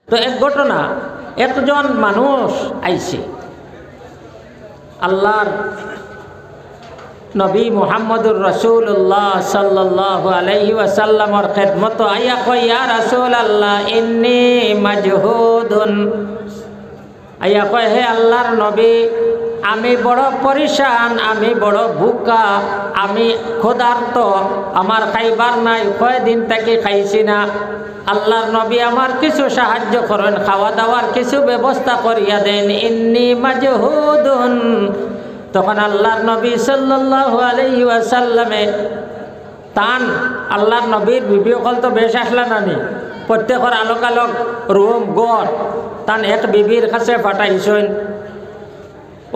তো এক ঘটনা, একজন মানুষ আইছে আল্লাহর নবী মুহাম্মদুর রাসূলুল্লাহ সাল্লাল্লাহু আলাইহি ওয়াসাল্লামর খেদমত আইয়া কয়, ইয়া রাসূলুল্লাহ ইন্নী মাজহুদুন। আইয়া কয়, হে আল্লাহর নবী, আমি বড় পরিশান, আমি বড় ভুকা, আমি ক্ষুধার্ত, আমার খাইবার নাই, কয়দিন থেকে খাইছি না। আল্লাহর নবী আমার কিছু সাহায্য করেন, খাওয়া দাওয়ার কিছু ব্যবস্থা করিয়া দেন। ইন্নী মাজহুদুন। তখন আল্লাহর নবী সাল্লাল্লাহু আলাইহি ওয়াসাল্লামে তান আল্লাহর নবীর ভিডিও কল তো বেশ আসলা নানি, প্রত্যেকের আলোক আলোক রুম গড় তান এক বিবির কাছে পাঠাইছেন।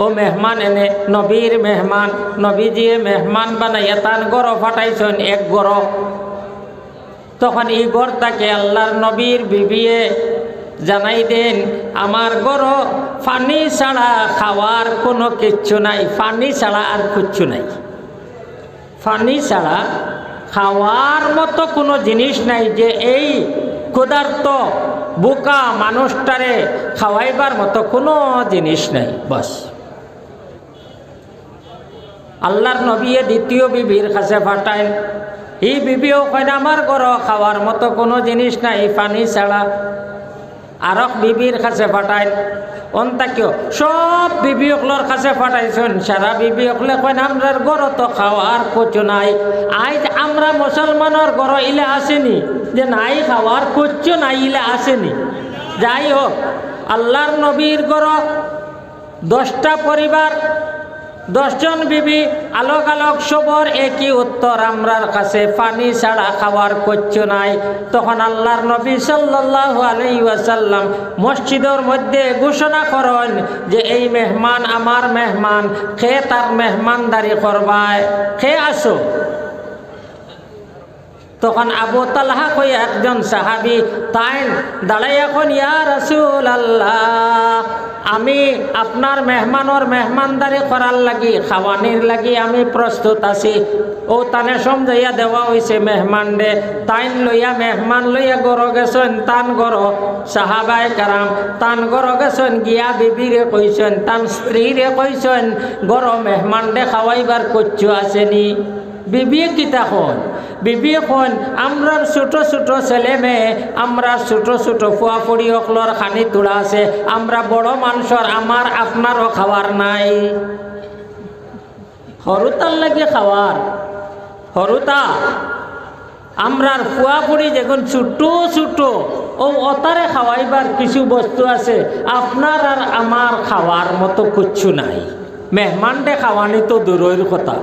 ও মেহমান এনে নবীর মেহমান, নবীজিয়ে মেহমান বানাইয়া তান গড় পাঠাইছেন এক গড়। তখন এই গড় তাকে আল্লাহর নবীর বিবিয়ে জানাই দেন, আমার গড় পানি ছাড়া খাওয়ার কোনো কিচ্ছু নাই, পানি ছাড়া আর কিচ্ছু নাই, পানি ছাড়া খাওয়ার মতো কোনো জিনিস নাই, যে এই ক্ষুধার্ত বোকা মানুষটারে খাওয়াইবার মতো কোনো জিনিস নাই। বাস আল্লাহর নবীয়ে দ্বিতীয় বিবির কাছে পাঠায়। এই বিবিও কয়, আমার ঘর খাওয়ার মতো কোনো জিনিস নাই পানি ছাড়া। আরক বিবির কাছে পাঠায়। অন্তাকেও সব বিবিসকলের কাছে পাঠাইছেন। সারা বিবিসকলে কয়, আমরার ঘর তো খাওয়ার কিছু নাই। আজ আমরা মুসলমানের ঘর ইলে আসেনি যে নাই খাওয়ার কিচ্ছু নাই, ইলে আসেনি। যাই হোক, আল্লাহর নবীর ঘর 10টা পরিবার, 10 জন বিবি, আলোক আলোক সবর একই উত্তর, আমরার কাছে পানি ছাড়া খাওয়ার কিচ্ছু নাই। তখন আল্লাহর নবী সাল্লাল্লাহু আলাইহি ওয়াসাল্লাম মসজিদের মধ্যে ঘোষণা করেন যে এই মেহমান আমার মেহমান, খে তার মেহমানদারি করবায়, খে আসো। তখন আবু তালহা কই একজন সাহাবী তাই দাঁড়াইয়া কোন, ইয়া রাসূলুল্লাহ, আমি আপনার মেহমানের মেহমানদারি করার লাগি, খাওয়ানির লাগি আমি প্রস্তুত আছি। ও তানে সমঝাইয়া দেওয়া হয়েছে মেহমান দে। তাইন লইয়া মেহমান লইয়া গড় গেছেন তান গড়। সাহাবায়ে কারাম তান গড় গেছেন, গিয়া বিবিরে কইছেন, তান স্ত্রীরে কইছেন, গড় মেহমান দে খাওয়াইবার কিচ্ছু আসেনি। বিবিয়ে কিতা হন? বিবিয়ে হন, আমরা ছোট ছোট ছেলে মেয়ে, আমরা ছোট ছোট ফুয়া ফুড়ি অকলর খানি তোলা আছে, আমরা বড় মানুষের আমার আপনারও খাওয়ার নাই। হরুতার লাগে খাওয়ার, হরুতা আমরার ফুয়া ফুড়ি যখন ছোট ছোট ও অতারে খাওয়াইবার কিছু বস্তু আছে, আপনার আর আমার খাওয়ার মতো কিচ্ছু নাই। মেহমানডে খাওয়ানি তো দূরের কথা।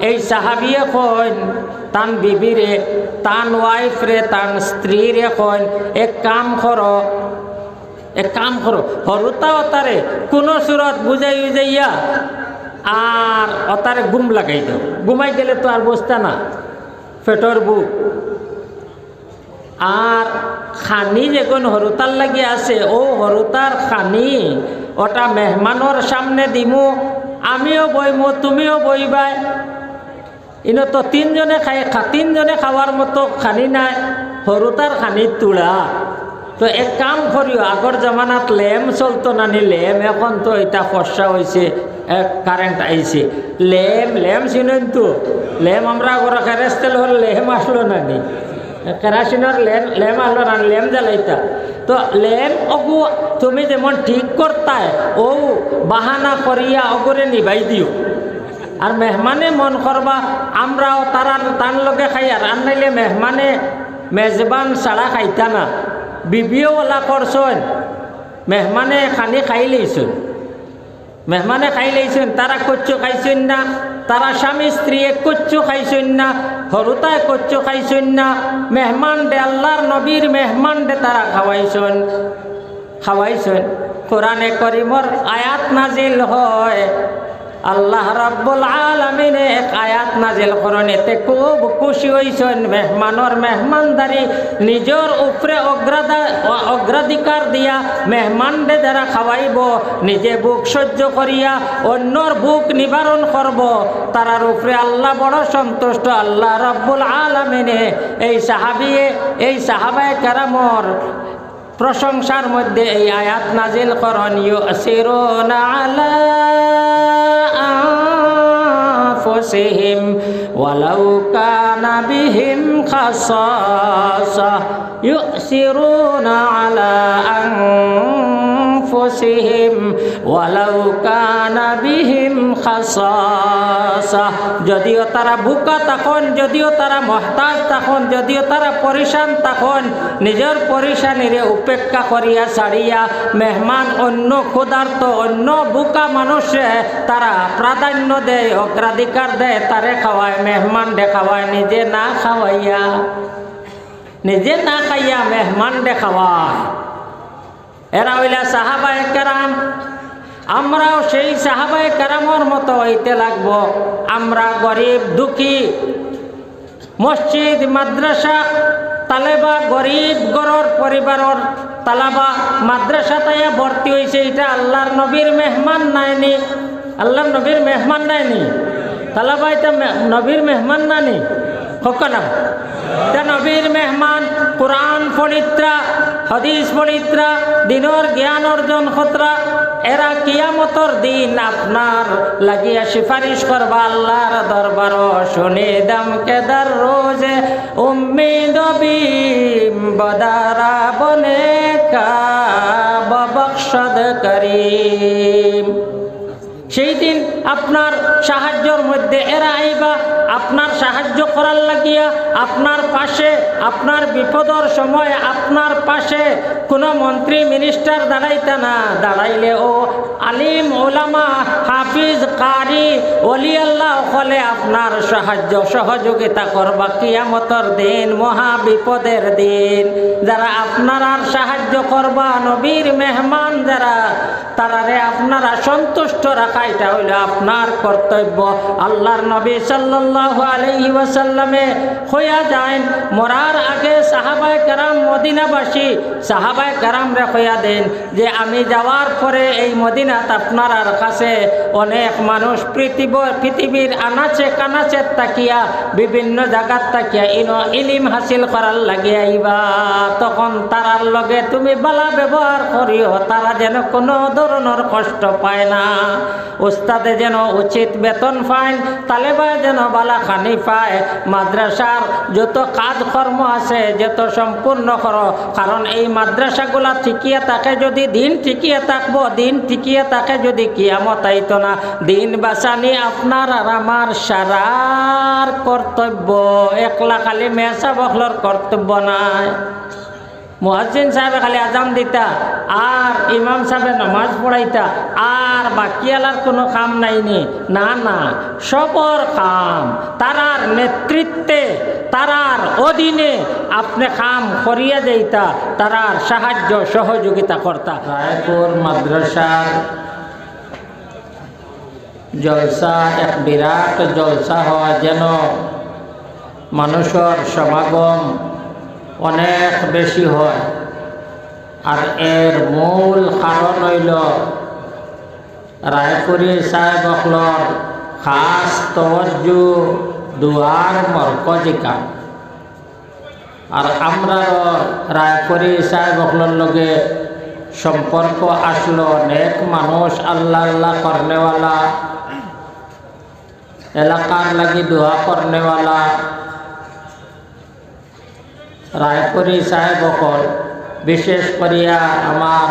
এই সাহাবিয়ে কইন তান বিবিরে, তান ওয়াইফ রে, তান স্ত্রী রে কইন, এক কাম করো, এক কাম করো, হরুতা অতারে কোন সুরত বুঝাই যাইয়া আর অতারে ঘুম লাগাই দাও। ঘুমাই গেলে তো আর বসতা না, পেটর বুক। আর খানি যখন হরুতার লাগি আছে, ও হরুতার খানি ওটা মেহমানোর সামনে দিমু, আমিও বইমু, তুমিও বইবাই। ইনো তো 3 জনে খাই, 3 জনে খাওয়ার মতো খানি নাই, হরুতার খানি তুলা। তো এক কাম করিও, আগর জামানাত লেম চলতো নানি, লেম এখন তো এটা ফর্সা হয়েছে, কারেন্ট আইছে। লেম লেম চিনেন তো, লেম আমরা আগর কেরাসতেল হল লেম আসলো নানি, কেরাসিনের লেম আসলো না, লেম জ্বালাইতা। তো লেম অগু তুমি যেমন ঠিক করতায়, ও বাহানা করিয়া অগরে নিবাই দিও। আর মেহমানে মন করবা আমরাও তারার তান লগে খাই, আর আনাইলে মেহমানে মেজবান ছাড়া খাইতা না। বিবিও ওলা করছেন, মেহমানে খানি খাই লইছেন, মেহমানে খাই লইছেন, তারা কচ্ছু খাইছেন না, তারা স্বামী স্ত্রী কচ্ছু খাইছেন না, হরুতায় কচ্ছু খাইছেন না। মেহমান দে আল্লাহর নবীর মেহমান দে তারা খাওয়াইছেন, খাওয়াইছেন। কোরআনে করিমর আয়াত নাজিল হয়, আল্লাহ রাব্বুল আলামিন এক আয়াত নাজিল করেন, এতে খুব খুশি হইছেন। মেহমানের মেহমানদারি নিজের উপরে অগ্রাধিকার দিয়া মেহমানদের যারা খাওয়াইব, নিজে বুক সহ্য করিয়া অন্যর বুক নিবারণ করব, তারার উপরে আল্লাহ বড় সন্তুষ্ট। আল্লাহ রাব্বুল আলামিনে এই সাহাবায়ে কেরামর প্রশংসার মধ্যে এই আয়াত নাজিল করন, ইউসিরুনা আলা আনফুসিহিম ওয়ালাউ কানা বিহিম খাসাসা, ইউসিরুনা আলা আনফুসিহিম ওয়ালাউ কানা বিহিম খাসাসা। যদিও তারা ভুকা তখন, যদিও তারা মহতাজ তখন, যদিও তারা পরিশান তখন, নিজের পরিশানিরে উপেক্ষা করিয়া ছাড়িয়া মেহমান অন্য ক্ষুধার্ত অন্য বুকা মানুষে তারা প্রাধান্য দেয়, অগ্রাধিকার দেয়, তারে খাওয়ায়, মেহমান ডে খাওয়ায়, নিজে না খাওয়াইয়া, নিজে না খাইয়া মেহমান ডে খাওয়ায়। এরা হইলা সাহাবায়ে কেরাম। আমরাও সেই সাহাবায়ে কেরামের মতো হইতে লাগবো। আমরা গরিব দুঃখী, মসজিদ মাদ্রাসা তালেবা, গরিব গরর পরিবারের তালাবা মাদ্রাসা তাইয়া ভর্তি হয়েছে, এটা আল্লাহর নবীর মেহমান নাইনি, আল্লাহর নবীর মেহমান নাইনি, তালাবা এটা নবীর মেহমান নানি কখনো এটা নবীর মেহমান। কোরআন পড়িত্রা, হাদিস পড়িত্রা, দিনের জ্ঞান অর্জন খতরা, এরা কিয়ামতর দিন আপনার লাগিয়া সিফারিশ করবা আল্লাহর দরবার। শুনে দম কেদার রোজে উম্মিদ বিম বদারা বনে কা ববখশদ করিম। সেই দিন আপনার সাহায্যর মধ্যে এরা আইবা, আপনার সাহায্য করার লাগিয়া আপনার পাশে, আপনার বিপদর সময় আপনার পাশে কোনো মন্ত্রী মিনিস্টার দাঁড়াইতা না, দাঁড়াইলে ও আলিম ওলামা হাফিজ কারি ওলি আল্লাহ হলে আপনার সাহায্য সহযোগিতা করবা কিয়ামতের দিন, মহা বিপদের দিন। যারা আপনার আর সাহায্য করবা, নবীর মেহমান যারা, তারারে আপনারা সন্তুষ্ট রাখা, এটা হইল আপনার কর্তব্য। আল্লাহর নবী সাল্লাল্লাহু আলাইহি ওয়াসাল্লামে হইয়া যায় মরার আগে সাহাবায়ে কেরাম মদিনাবাসী সাহাবায়ে কেরামরে হইয়া দেন যে আমি যাওয়ার পরে এই মদিনাত আপনার কাছে অনেক মানুষ পৃথিবীর আনাচে কানাচে তাকিয়া বিভিন্ন জায়গার তাকিয়া ইলিম হাসিল করার লাগে আইবা, তখন তারার লগে তুমি বালা ব্যবহার করিও, তারা যেন কোনো ধরনের কষ্ট পায় না, উস্তাদে যেন উচিত বেতন পায়, তালেবায় যেন বালা খানি পায়, মাদ্রাসার যত কাজকর্ম আছে যত সম্পূর্ণ করো, কারণ এই মাদ্রাসাগুলা ঠিকিয়ে থাকে যদি দিন ঠিকিয়ে থাকবো, দিন ঠিকিয়ে থাকে যদি কিয়ামত আইতো না। দিন বাঁচানি আপনার আর আমার সারার কর্তব্য, একলা খালি মেসা বখলর কর্তব্য নাই। মুয়াজ্জিন সাহেব খালি আজান দিতা আর ইমাম সাহেব নামাজ পড়াইতা আর বাকিয়ালার কোনো কাম নাইনি, না না, সবর কাম তারার নেতৃত্বে, তারার অধীনে আপনি কাম করিয়া যাইতা, তারার সাহায্য সহযোগিতা করতা। রায়পুর মাদ্রাসার জলসা এক বিরাট জলসা হওয়া, যেন মানুষের সমাগম অনেক বেশি হয়, আর এর মূল কারণ হইল রায়পুরি সাহেব অকলর খাস তওয়াজ্জু দুয়ার মরকজিকা। আর আমরা রায়পুরি সাহেব অকলর লগে সম্পর্ক আসলো, নেক মানুষ, আল্লাহ আল্লাহ করনেওয়ালা, এলাকার লাগি দোয়া করনেওয়ালা রায়পুরি সাহেব অকল, বিশেষ করিয়া আমার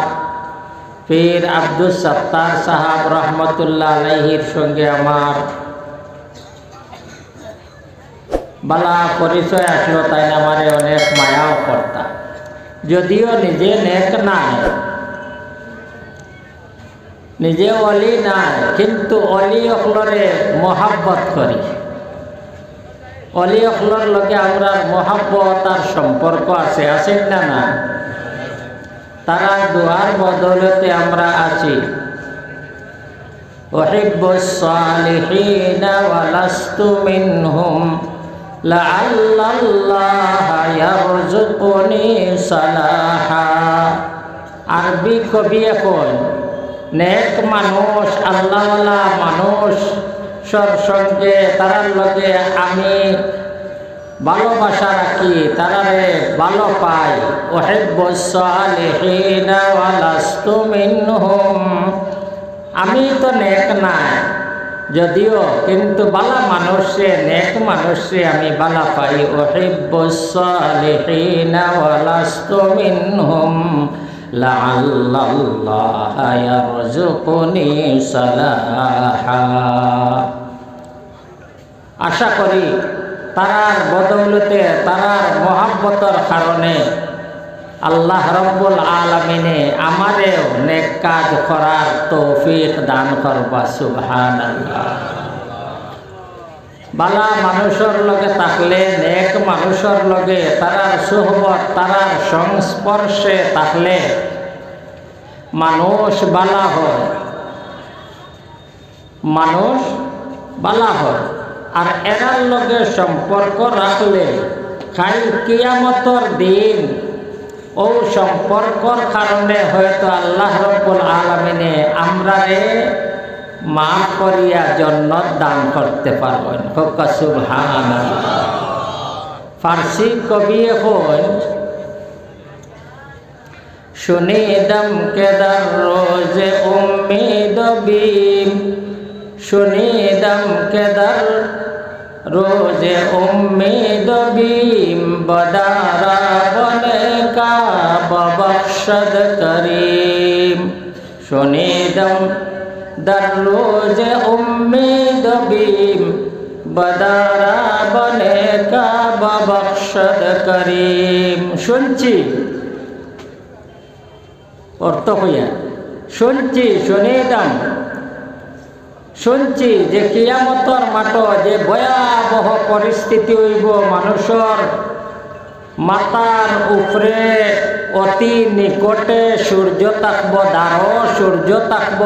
পীর আব্দুল সত্তার সাহাব রহমতুল্লাহ আলাইহির সঙ্গে আমার বালা পরিচয় আসলো, তাই আমারে অনেক মায়াও করতা, যদিও নিজে নেক নাই, নিজে অলি নাই, কিন্তু অলি অকলরে মহাব্বত করি, অলি অকলর লগে আমরা মহাব্বত আর সম্পর্ক আছে, আছেন না না? তারা দুয়ার বদলতে আমরা আছি। উহিব্বুস সালিহিনা ওয়া লাস্তু মিনহুম লাআল্লাল্লাহা ইয়ারযুকুনি সালাহা। আরবি কবি এখন নেক মানুষ, আল্লাহওয়ালা মানুষ সঙ্গে তারার লগে আমি ভালোবাসা রাখি, তারারে ভালো পাই। উহিব্বুস সালিহিনা ওয়া লাস্তু মিনহুম, আমি তো নেক নাই যদিও, কিন্তু বালা মানুষে, নেক মানুষে আমি বালা পাই। উহিব্বুস সালিহিনা ওয়া লাস্তু মিনহুম লাআল্লাল্লাহা ইয়ারযুকুনি সালাহা। আশা করি তারার বদৌলতে, তারার মহাব্বতের কারণে আল্লাহ রব্বুল আলামিনে আমারেও নেক কাজ করার তৌফিক দান করবা। সুবহানাল্লাহ। বালা মানুষের লগে থাকলে, নেক মানুষের লগে তারার সুহবত, তারার সংস্পর্শে থাকলে মানুষ বালা হয়, মানুষ বালা হয়। আর এরার লগে সম্পর্ক রাখলে খাই কিয়ামতর দিন ও সম্পর্কর কারণে হয়তো আল্লাহ রব্বুল আলামিনে আমরারে মাফ করিয়া জান্নাত দান করতে পারবেন। সুবহানাল্লাহ। ফার্সি কবি এখন শুনিদম কে দর রোজে উম্মীদ বিম, শুনিদম কে দর রোজে উম্মীদ বিম, বদারা বনে কা ববখশদ করিম। শুনিদম দর রোজে উম্মীদ বিম, বদারা বনে কা ববখশদ করিম। শুনছি, অর্থ হইয়া শুনছি, শুনিদম শুনছি যে কিয়ামতর মাঠ যে ভয়াবহ পরিস্থিতি হইব, মানুষের মাথার উপরে অতি নিকটে সূর্য থাকব, দাঁড় সূর্য থাকব,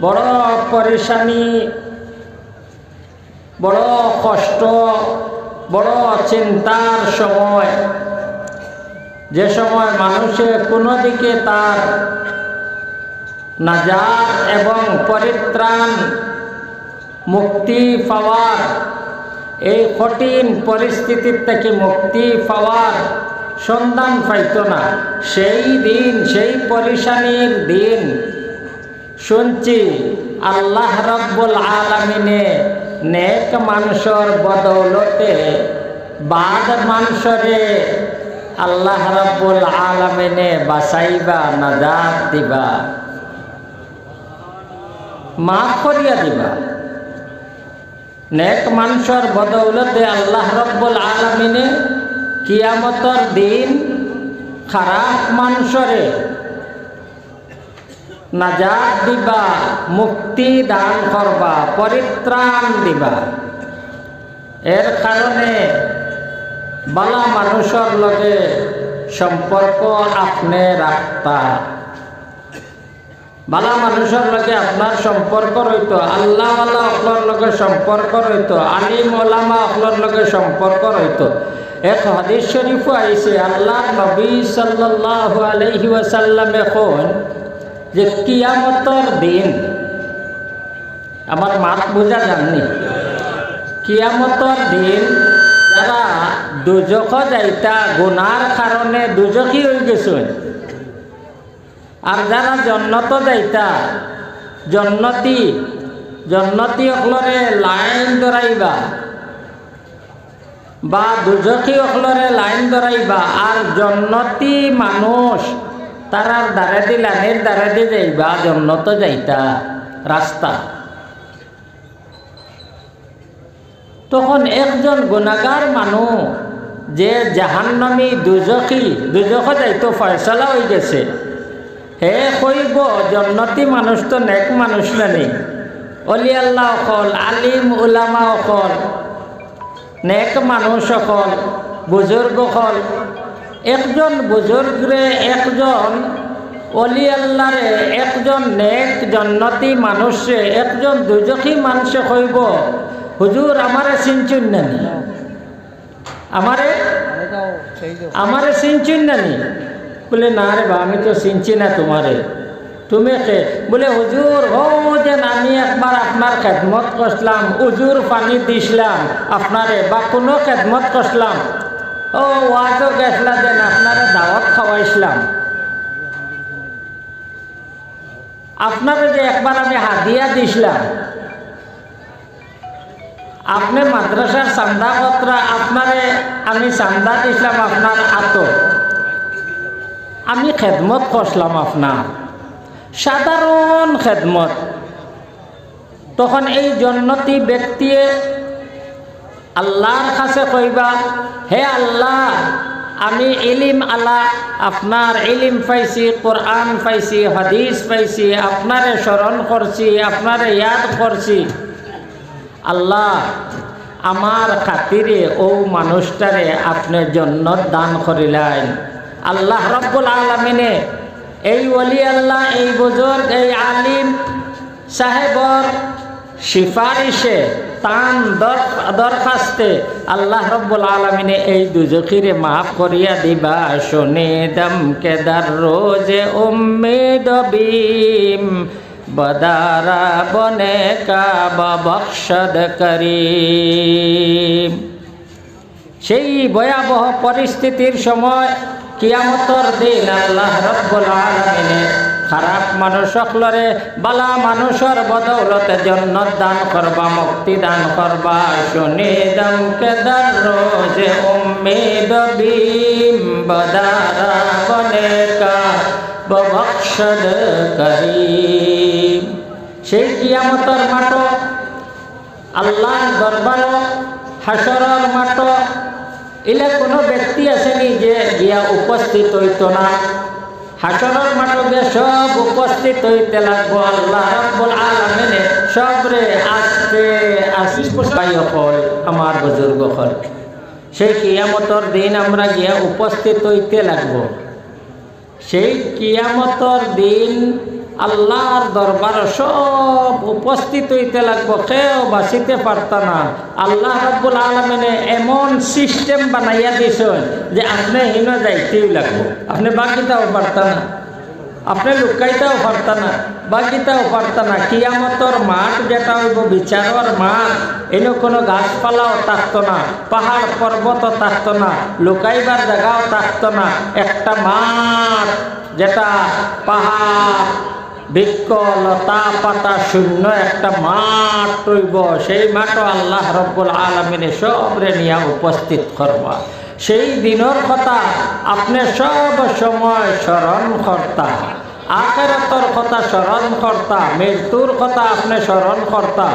বড় পরেশানি, বড় কষ্ট, বড় চিন্তার সময়, যে সময় মানুষে কোনো দিকে তার নাজাত এবং পরিত্রাণ, মুক্তি পাওয়ার, এই কঠিন পরিস্থিতির থেকে মুক্তি পাওয়ার সন্ধান পাইত না, সেই দিন, সেই পরেশানির দিন শুনছি আল্লাহ রব্বুল আলামিনে নেক মানুষের বদৌলতে বাদ মানুষরে আল্লাহ রব্বুল আলামিনে বাঁচাইবা, নাজাত দিবা, মাফ করিয়া দিবা। নেক মানুষের বদৌলতে আল্লাহ রব্বুল আলামিনে কিয়ামতর দিন খারাপ মানুষরে নাজাত দিবা, মুক্তি দান করবা, পরিত্রাণ দিবা। এর কারণে বালা মানুষের লগে সম্পর্ক আপনি রাখতা, বালা মানুষের লগে আপনার সম্পর্ক রইত, আল্লাহ আল্লাহ অকলর লগে সম্পর্ক রইত, আলিম ওলামা অকলর লগে সম্পর্ক রইত। এক হাদিস শরীফ আইছে, আল্লাহ নবী সাল্লাল্লাহু আলাইহি ওয়াসাল্লাম এখন যে কিয়ামতর দিন, আমার মাত বোঝা জাননি, কিয়ামতর দিন যারা দুজখ যাইতা গুনার কারণে দুজখী হয়ে গেছে, আর যারা জন্নত যাইতা জন্নতি, জন্নতি অকলরে লাইন ধরাইবা বা দুজখী অকলরে লাইন ধরাইবা, আর জন্নতি মানুষ তারার দ্বারে দি লাইনের দ্বারে দি যাইবা, জন্নত যাইতা রাস্তা। তখন একজন গুনাহগার মানুষ যে জাহান্নামী দুজখী, দুজখ যাইতো ফয়সালা হয়ে গেছে, হে কইব জন্নতি মানুষ তো নেক মানুষ নানি, অলি আল্লাহ অকল, আলিম উলামা অকল, নেক মানুষ অকল, বুজুর্গ অকল, একজন বুজুর্গরে, একজন অলি আল্লাহরে, একজন নেক জন্নতি মানুষে, একজন দুজখী মানুষে কইব হুজুর আমারে চিনচুন নানি, আমারে চিনচুন নানি? বলে না রে বা, আমি তো চিনছি না তোমারে। তুমি কে? বলে হুজুর ও যেন আমি একবার আপনার খেদমত করলাম, উজুর পানি দিছিলাম আপনারে, বা কোনো খেদমত করলাম, ও ওয়াজও গেছলা দেন আপনারা দাওয়াত খাওয়াইছিলাম, আপনারা যে একবার আমি হাদিয়া দিছিলাম, আপনি মাদ্রাসার চান্দা পত্রা আপনারে আমি চান্দা দিছিলাম আপনার আত, আমি খেদমত করলাম আপনার, সাধারণ খেদমত। তখন এই জন্নতি ব্যক্তি আল্লাহর কাছে কইবা, হে আল্লাহ, আমি ইলিম আলা আপনার ইলিম পাইছি, কোরআন পাইছি, হাদিস পাইছি, আপনারে স্মরণ করছি, আপনারে ইয়াদ করছি, আল্লাহ আমার খাতিরে ও মানুষটারে আপনি জন্নত দান করিলেন। আল্লাহ রব্বুল আলামিনে এই ওলি আল্লাহ, এই বুজুর্গ, এই আলিম সাহেবর সিফারিশে তান দরখাস্তে আল্লাহ রব্বুল আলামিনে এই দুজখিরে মাফ করিয়া দিবা। শুনে দম কেদার রোজে উম্মেদ বিম বদারা বনে কাবা বখশদ করিম। সেই ভয়াবহ পরিস্থিতির সময় কিয়ামতর দিন আল্লাহ রব্বুল আলামিনে খারাপ মানুষ সকলরে বালা মানুষের বদৌলতে জন্নত দান করবা, মুক্তি দান করবা। শুনি দম কেদার রোজে উম্মেদ বিম বদারা বনে কাবা বখশদ করিম। সেই কিয়ামতর মাঠ, আল্লাহর দরবার, হাসরের মাঠ, এলে কোনো ব্যক্তি আসেনি যে গিয়া উপস্থিত হইত না। হাসরের মাঠে গিয়ে সব উপস্থিত হইতে লাগবো। আল্লাহ রাব্বুল আলামিনে সবরে আস্তে আস্তে হল আমার বুজুর্গ হল। সেই কিয়ামতর দিন আমরা গিয়া উপস্থিত হইতে লাগবো। সেই কিয়ামতর দিন আল্লাহর দরবার সব উপস্থিত হইতে লাগবো, কেউ বাঁচিতে পারত না। আল্লাহ রাব্বুল আলামিনে এমন সিস্টেম বানাইয়া দিয়েছেন যে আপনি হিন যাইতেই লাগবো, আপনি বাকিটাও পারত না, আপনি লুকাইতেও পারত না, বাকিটাও পারত না। কিয়ামতর মাঠ যেটা হইব বিচারের মাঠ, এনে কোনো গাছপালাও থাকতো না, পাহাড় পর্বতও থাকতো না, লুকাইবার জায়গাও থাকতো না। একটা মাঠ যেটা পাহাড় বৃক্ষ লতা পাতা শূন্য একটা মাঠ হইব, সেই মাঠও আল্লাহ রব্বুল আলামিনে সবরে নিয়ে উপস্থিত করবা। সেই দিনের কথা আপনি সব সময় স্মরণ করতা, আখিরাতের কথা স্মরণ করতা, মৃত্যুর কথা আপনি স্মরণ করতা,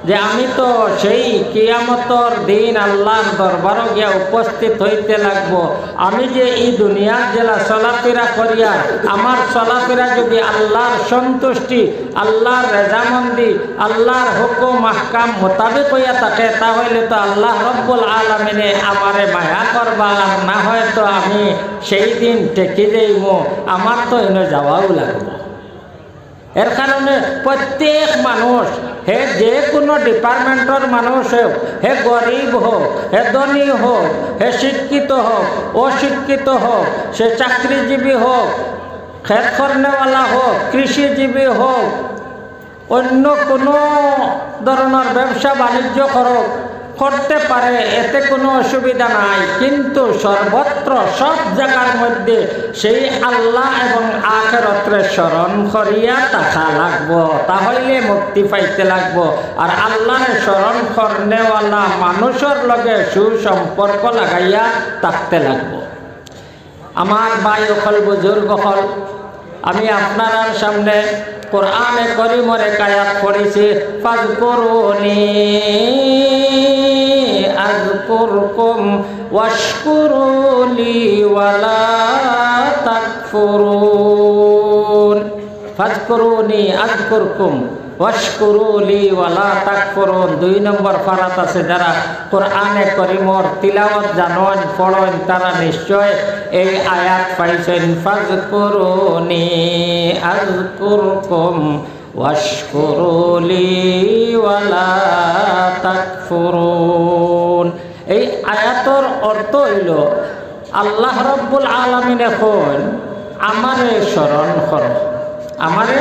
যে আমি তো সেই কিয়ামতর দিন আল্লাহর দরবারও গিয়া উপস্থিত হইতে লাগবো। আমি যে এই দুনিয়ার জেলা চলাফেরা করিয়া আমার চলাফেরা যদি আল্লাহর সন্তুষ্টি, আল্লাহর রেজামন্দি, আল্লাহর হুকুম আহকাম মোতাবেক হইয়া থাকে, তাহলে তো আল্লাহ রব্বুল আলামিনে আমারে মায়া করবা, আর না হয়তো আমি সেই দিন টেকি যাইব, আমার তো এনে যাওয়াও লাগবে। এর কারণে প্রত্যেক মানুষ, হে যে কোনো ডিপার্টমেন্টের মানুষ হোক, হে গরিব হোক, হে ধনী হোক, হে শিক্ষিত হোক, অশিক্ষিত হোক, সে চাকরিজীবী হোক, খেত করনেওয়ালা হোক, কৃষিজীবী হোক, অন্য কোনো ধরনের ব্যবসা বাণিজ্য করতে পারে, এতে কোনো অসুবিধা নাই। কিন্তু সর্বত্র সব জায়গার মধ্যে সেই আল্লাহ এবং আখিরাতরে স্মরণ করিয়া থাকা লাগবো, তাহলে মুক্তি পাইতে লাগবো। আর আল্লাহর স্মরণ করনেওয়ালা মানুষের লগে সুসম্পর্ক লাগাইয়া থাকতে লাগবো। আমার ভাই হল, বুজুর্গ হল, আমি আপনার সামনে কোরআনে কারীমের এক আয়াত পড়েছি, ফাযকুরুনি আযকুরকুম ওয়াশকুরুলি ওয়ালা তাকফুরুন। ফাযকুরুনি আযকুরকুম ওয়াশকুরুলি ওয়ালা তাকফুরুন। 2 নম্বর পারাত আছে, যারা কোরআনে কারীমের তিলাওয়াত জানেন, পড়েন, তারা নিশ্চয় এই আয়াত পাইছেন। ফাযকুরুনি আযকুরকুম ওয়াশকুরুলি ওয়ালা তাকফুরুন। এই আয়াতর অর্থ হইল আল্লাহ রব্বুল আলামিন এখন আমারে স্মরণ করো, আমারে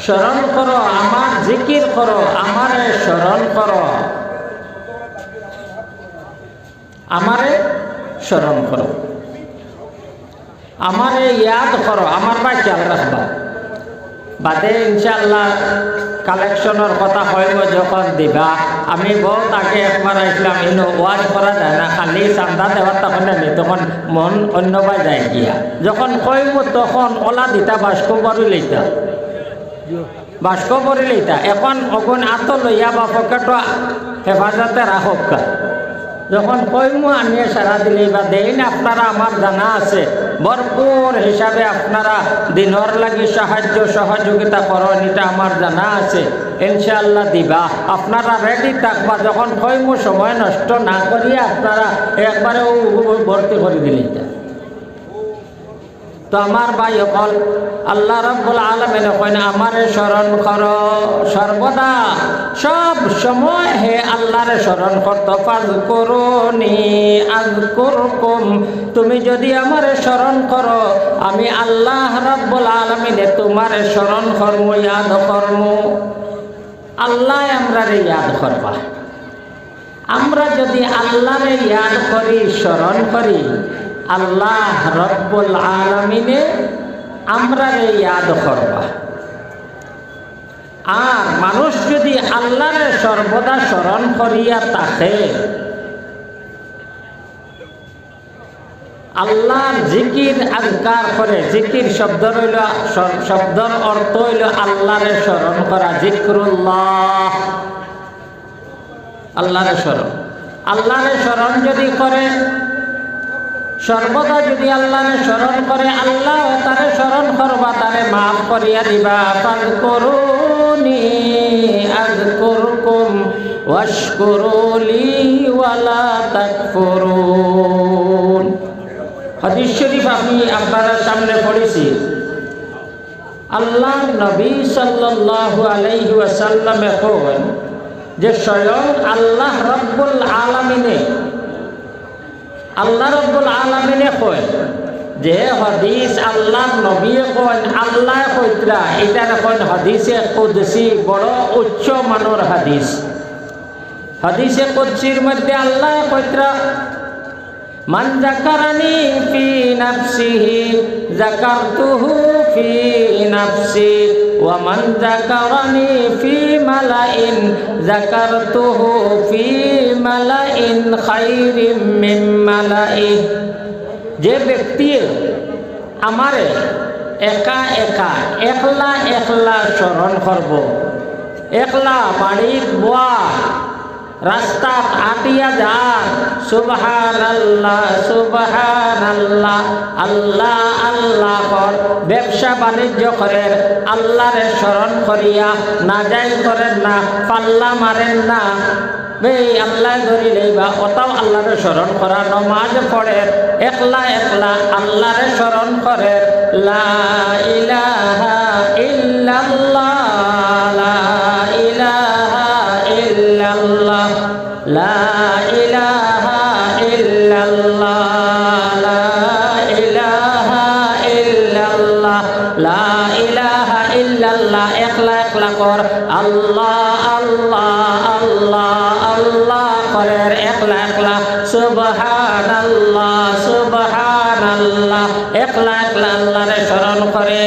স্মরণ করো, আমার জিকির করো, আমারে স্মরণ করো, আমারে স্মরণ করো, আমারে ইয়াদ করো, আমার ভাই খেয়াল রাখবা। বাদে ইনশাআল্লাহ কালেকশনের কথা হইব যখন দিবা। আমি বহুত আগে একবার আসলাম, ইনো ওয়াজ করা যায় না, খালি চান্দা দেওয়ার তখন আমি তখন মন অন্যবাই যায় গিয়া। যখন কইব তখন ওলা দিতা বাস্ক বড়ি লইতা, বাস্ক বড়ি লইতা। এখন অগুন আত লইয়া বা পকেটও হেফাজতে রাখক। যখন কইমু আমি সারা দিলেই বা দেন আপনারা আমার জানা আছে ভরপুর হিসাবে আপনারা দিনর লাগি সাহায্য সহযোগিতা করেন, এটা আমার জানা আছে। ইনশাআল্লাহ দিবা, আপনারা রেডি থাকবা। যখন কইমু সময় নষ্ট না করিয়া আপনারা একবারে ভর্তি করে দিলেই। তো আমার ভাই অকল আল্লাহ রাব্বুল আলামিন কইন আমারে স্মরণ করো সর্বদা, সব সময় হে আল্লাহরে স্মরণ করতো। ফাযকুরুনি আযকুরকুম, তুমি যদি আমারে স্মরণ করো আমি আল্লাহ রাব্বুল আলামিনে তোমারে স্মরণ করমু, ইয়াদ করমু। আল্লাহ আমরারে ইয়াদ করবা। আমরা যদি আল্লাহরে ইয়াদ করি, স্মরণ করি, আল্লাহ রব্বুল আলামিনে আমরা ইয়াদ করবা। আর মানুষ যদি আল্লাহরে সর্বদা স্মরণ করিয়া থাকে, আল্লাহর জিকির আজকার করে, জিকির শব্দর হইল, শব্দর অর্থ হইল আল্লাহরে স্মরণ করা, জিক্রুল্লাহ, আল্লাহরে স্মরণ। আল্লাহরে স্মরণ যদি করে, সর্বদা যদি আল্লাহরে স্মরণ করে, আল্লাহ তারে স্মরণ করবা, তারে মাফ করিয়া দিবা। ফাযকুরুনি আযকুরকুম ওয়াশকুরুলি ওয়ালা তাকফুরুন। হাদিস শরীফ আমি আপনাদের সামনে পড়েছি। আল্লাহর নবী সাল্লাল্লাহু আলাইহি ওয়াসাল্লাম কইন যে স্বয়ং আল্লাহ রাব্বুল আলামিনে, আল্লাহ রাব্বুল আলামিনে কয় যে হাদিস আল্লাহ নবী কয়, আল্লাহ কইতরা, এটা কয় হাদিসে কুদসি, বড় উচ্চ মানের হাদিস। হাদিসে কুদসির মধ্যে আল্লাহ কইতরা মান যাকারানি ফি নাফসিহি যাকারতুহু ফি নাফসি ওয়া মান যাকারানি ফি মালাইন যাকারতুহু ফি মালাইন খায়রিম মিন মালাই। যে ব্যক্তি আমারে একা একা একলা একলা স্মরণ করব, একলা বাড়ির বুয়া রাস্তাত আটিয়া যান, সুবহানাল্লাহ সুবহানাল্লাহ আল্লাহ আল্লাহ কর, ব্যবসা বাণিজ্য করেন, আল্লাহরে স্মরণ করিয়া না যাই করেন না, পাল্লা মারেন না, এই আল্লাহ ধরি লইবা, ওটাও আল্লাহরে স্মরণ করা। নমাজ পড়েন একলা একলা আল্লাহরে স্মরণ করেন, লা ইলাহা ইল্লাল্লাহ লা ইলাহা ইল্লাল্লাহ লা ইলাহা ইল্লাল্লাহ লা ইলাহা ইল্লাল্লাহ লা ইলাহা ইল্লাল্লাহ। একলা একলা কর, আল্লাহ আল্লাহ আল্লাহ আল্লাহ করেন একলা একলা, সুবহানাল্লাহ সুবহানাল্লাহ একলা একলা আল্লাহরে স্মরণ করে।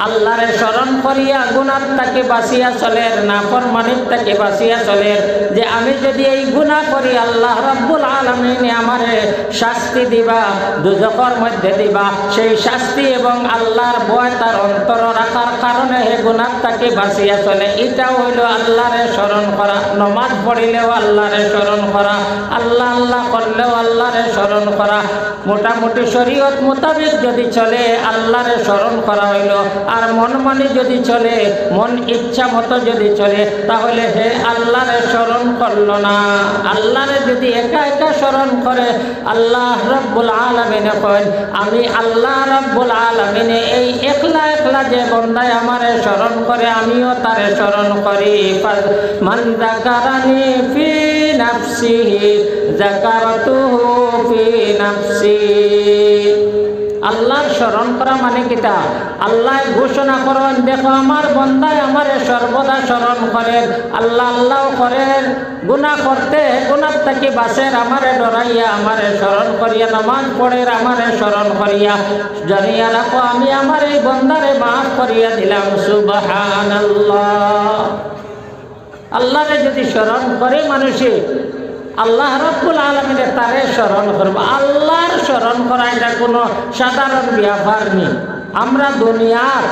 আল্লাহরে স্মরণ করিয়া গুনাহ থেকে বাঁচিয়া চলেন, নাফরমানির থেকে বাঁচিয়া চলেন। যে আমি যদি এই গুনাহ করি আল্লাহ রাব্বুল আলামিন আমারে শাস্তি দিবা, দুজখের মধ্যে দিবা, সেই শাস্তি এবং আল্লাহর ভয় তার অন্তর রাখার কারণে হে গুনাহ থেকে বাঁচিয়া চলে। এটাও হইল আল্লাহরে স্মরণ করা। নমাজ পড়িলেও আল্লাহরে স্মরণ করা, আল্লাহ আল্লাহ করলেও আল্লাহরে স্মরণ করা। মোটামুটি শরীয়ত মোতাবেক যদি চলে আল্লাহরে স্মরণ করা হইল। আর মন মানে যদি চলে, মন ইচ্ছা মতো যদি চলে, তাহলে হে আল্লাহরে স্মরণ করল না। আল্লাহরে যদি একা একা স্মরণ করে, আল্লাহ রাব্বুল আলামিন কইন আমি আল্লাহ রাব্বুল আলামিনে এই একলা একলা যে বান্দায় আমারে স্মরণ করে আমিও তারে স্মরণ করি। মান যাকারানি ফি নাফসিহি যাকারতুহু ফি নাফসি। আল্লাহর স্মরণ করা মানে কিতা? আল্লাহ ঘোষণা করেন, দেখো আমার বন্দায় আমারে সর্বদা স্মরণ করেন, আল্লাহ আল্লাহ করেন, গুনাহ করতে গুনাহ থেকে বাঁচেন, আমারে ডরাইয়া আমারে স্মরণ করিয়া, নামাজ পড়ের আমারে স্মরণ করিয়া, জানিয়া রাখো আমি আমার এই বন্দারে মাফ করিয়া দিলাম। সুবহানাল্লাহ। আল্লাহরে যদি স্মরণ করে মানুষে, আল্লাহ রাব্বুল আলামিনের তারে স্মরণ করবো। আল্লাহর স্মরণ করা এটা কোনো সাধারণ ব্যাপার নেই। আমরা দুনিয়ার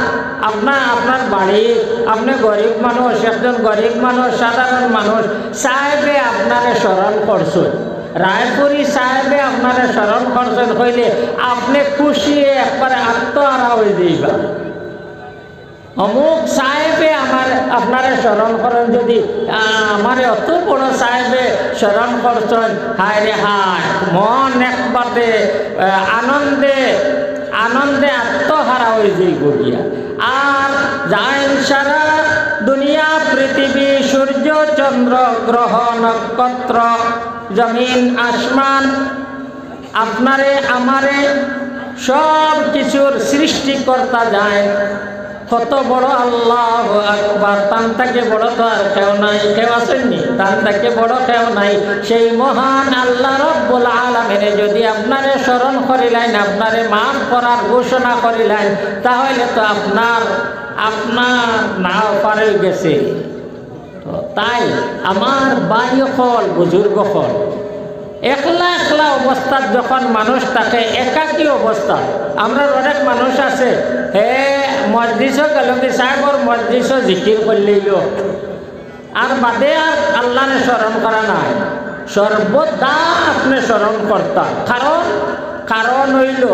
আপনার বাড়ি, আপনি গরিব মানুষ, একজন গরিব মানুষ, সাধারণ মানুষ, সাহেবে আপনারে স্মরণ করছেন, রায়পুরি সাহেবে আপনারে স্মরণ করছেন হইলে আপনি খুশি একবারে আত্মহারা হয়ে যাইবা। অমুক সাহেবে আপনারা স্মরণ করেন, যদি আমার অত বড় সাহেবে স্মরণ করছেন, হায় রে হায়, মন একবারে আনন্দে আত্মহারা হয়ে যাই গিয়া। আর যাই সারা দুনিয়া, পৃথিবী, সূর্য, চন্দ্র, গ্রহ, নক্ষত্র, জমিন, আসমান, আপনারে আমারে সব কিছুর সৃষ্টিকর্তা যায় কত বড় আল্লাহু আকবার। তার থেকে বড় তো আর কেউ নাই, কেউ আসেননি, তার থেকে বড় কেউ নাই। সেই মহান আল্লাহ রব্বুল আলামিনে যদি আপনারে স্মরণ করিলেন, আপনারে মাফ করার ঘোষণা করিলেন, তাহলে তো আপনার নাও পারে গেছে। তো তাই আমার ভাই হল, বুজুর্গ হল, একলা একলা অবস্থাত যখন মানুষ থাকে, একাকী অবস্থা, আমরা অনেক মানুষ আছে হে মসজিদও গেল কি সাহেবর মসজিদও জিকির করলেইল, আর বাদে আর আল্লাহরে স্মরণ করা নাই, সর্বদা আপনি স্মরণ করতাম। কারণ হইল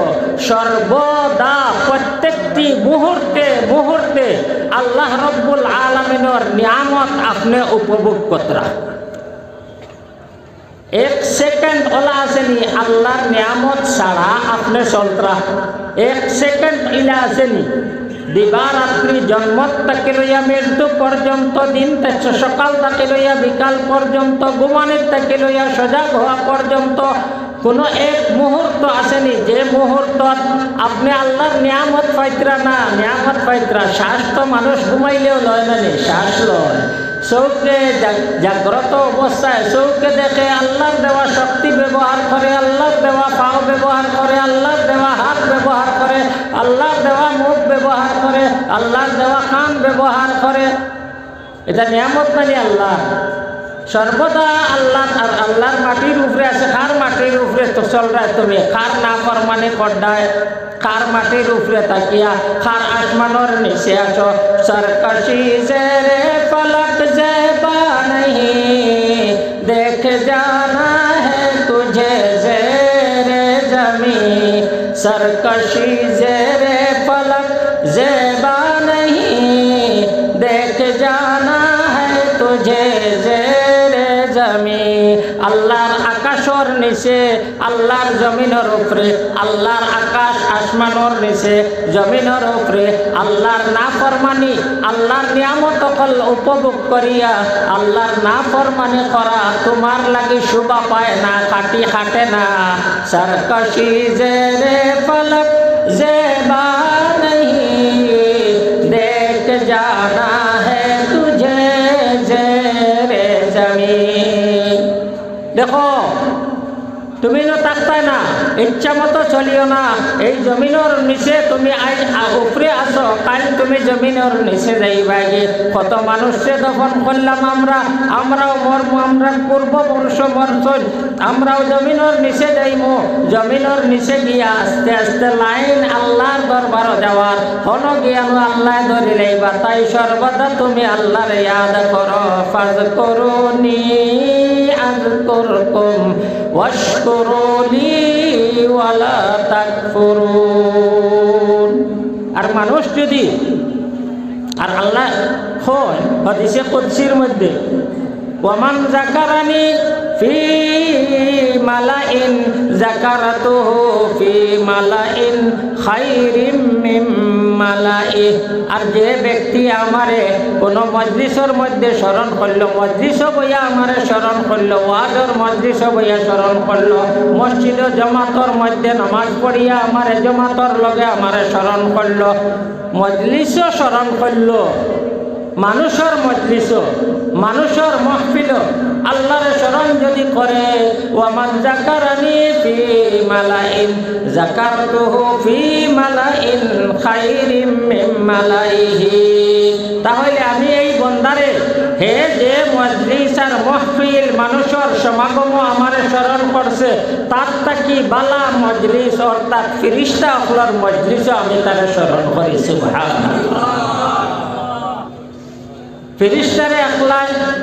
সর্বদা প্রত্যেকটি মুহূর্তে আল্লাহ রব্বুল আলামিনের নিয়ামত আপনি উপভোগ করতা। এক সেকেন্ড ওলা আসেনি আল্লাহর নিয়ামত ছাড়া আপনি চলতরা, এক সেকেন্ড ইলা আসেনি। দিবারাত্রি জন্মত থেকে লইয়া মৃত্যু পর্যন্ত, দিন থেকে সকাল থেকে লইয়া বিকাল পর্যন্ত, ঘুমানোর থেকে লইয়া সজাগ হওয়া পর্যন্ত কোনো এক মুহূর্ত আসেনি যে মুহূর্ত আপনি আল্লাহর নিয়ামত পাইতরা না। নিয়ামত পাইতরা শ্বাস তো মানুষ ঘুমাইলেও লয় না, শ্বাস লয়। চৌকে জাগ্রত অবস্থায় চৌকে দেখে আল্লাহর দেওয়া শক্তি ব্যবহার করে, আল্লাহর দেওয়া পাও ব্যবহার করে, আল্লাহর দেওয়া হাত ব্যবহার করে, আল্লাহর দেওয়া মুখ ব্যবহার করে, আল্লাহর দেওয়া কান ব্যবহার করে। এটা নিয়ামত মানে আল্লাহ সর্বদা আল্লাহ। আর আল্লাহর মাটির উপরে আছে, কার মাটির উপরে তো চলরায় তুমি, কার না ফরমানি করডায়, কার মাটির উপরে তাকিয়া, কার আসমানোর নিচে আছো। সরকশি জেরে ফলক জেবা नहीं देख जाना है तुझे जेरे जमी। सरकशी जेरे फलक जेबा नहीं देख जाना है तुझे जेरे जमी। আল্লাহর আকাশের নিচে, আল্লাহর জমিনের উপরে, আল্লাহর আকাশ আসমানের নিচে, জমিনের উপরে আল্লাহর নাফরমানি, আল্লাহর নিয়ামত উপভোগ করিয়া আল্লাহর নাফরমানি করা তোমার লাগে শোভা পায় না, কাটি হাঁটে না। সরকশি জেরে ফলক জেবা नहीं देख जाना है तुझे जेरे जमीन। দেখো তুমি তো থাকতাই না, ইচ্ছা মতো চলিও না। এই জমিনের নিচে তুমি উপরে আসো, কাল তুমি জমিনের নিচে যাইবা গিয়ে। কত মানুষকে দফন করলাম আমরাও মরবো, আমরা পূর্বপুরুষ মরছন, আমরাও জমিনের নিচে যাইমো। জমিনের নিচে গিয়া আস্তে আস্তে লাইন আল্লাহর দরবার যাওয়ার হন গিয়ানো আল্লাহ ধরে লইবা। তাই সর্বদা তুমি আল্লাহর ইয়াদ করো। ফাযকুরুনি আযকুরকুম ওয়াশকুরুলি ওয়ালা তাকফুরুন। আর মানুষ যদি, আর আল্লাহ হয় হাদিসে কুদসির মধ্যে, ওয়ামান যাকারানি ফি মালাইন যাকারাতুহু ফি মালাইন খায়রিম মিন মালাইহ। আর যে ব্যক্তি আমারে কোনো মজলিসের মধ্যে স্মরণ করলো, মজলিসও বইয়া আমারে স্মরণ করলো, ওয়াজের মজলিসও বইয়া স্মরণ করলো, মসজিদে জমাতর মধ্যে নামাজ পড়িয়া আমারে জমাতর লগে আমারে স্মরণ করলো, মজলিসও স্মরণ করলো, মানুষের মজলিসও মানুষের মাহফিল আল্লাহর স্মরণ যদি করে, ওয়ামান যাকারানি ফি মালাইন যাকারতুহু ফি মালাইন খায়রিম মিন মালাইহি। তাহলে আমি এই বন্দারে হে যে মজলিস আর মাহফিল মানুষের সমাগম আমার স্মরণ করছে, তার তাকি বালা মজলিস অর্থাৎ ফিরিস্তা আপনার মজলিসও আমি তারে স্মরণ করি। সুবহানাল্লাহ। ফিরিস্তারে একলা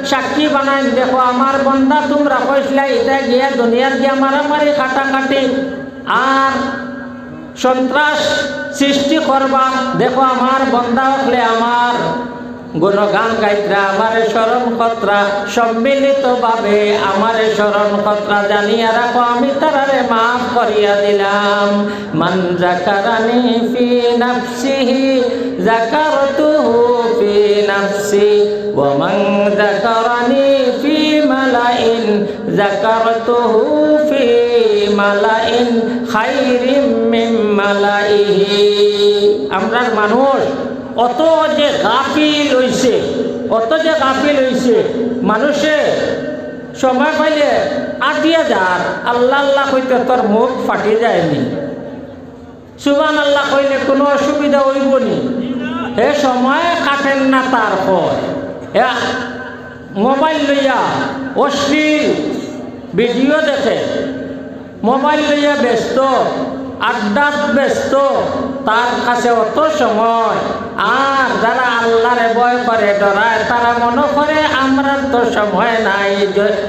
সাক্ষী বানাই, দেখো আমার বন্দা তোমরা কইসলা এটা গিয়া দুনিয়ার গিয়া মারামারি কাটাকাটি আর সন্ত্রাস সৃষ্টি করবা, দেখো আমার বন্দা হলে আমার গুণগান গাইত্রা আমারে স্মরণ কত্রা, সম্মিলিতভাবে আমারে স্মরণ কত্রা, জানিয়া রাখো আমি তারারে মাফ করিয়া দিলাম। মান যাকারানি ফি নাফসিহি যাকারতুহু ফি নাফসি ওয়া মান যাকারানি ফি মালাইন যাকারতুহু ফি মালাইন খায়রিম মিন মালাইহি। আমরা মানুষ অত যে গাফিল হইছে, অত যে গাফিল হইছে, মানুষে সময় পাইলে আটিয়া যার আল্লাহ আল্লাহ কইতে তোর মুখ ফাটি যায়নি, সুবহানাল্লাহ কইলে কোনো অসুবিধা হইব নি, এ সময় কাটেন না। তারপর মোবাইল লইয়া অশ্লীল ভিডিও দেখে, মোবাইল লইয়া ব্যস্ত, আড্ডাত ব্যস্ত, তার কাছে অত সময়। আর যারা আল্লাহরে ভয় করে ডরায়, তারা মনে করে আমরা তো সময় নাই,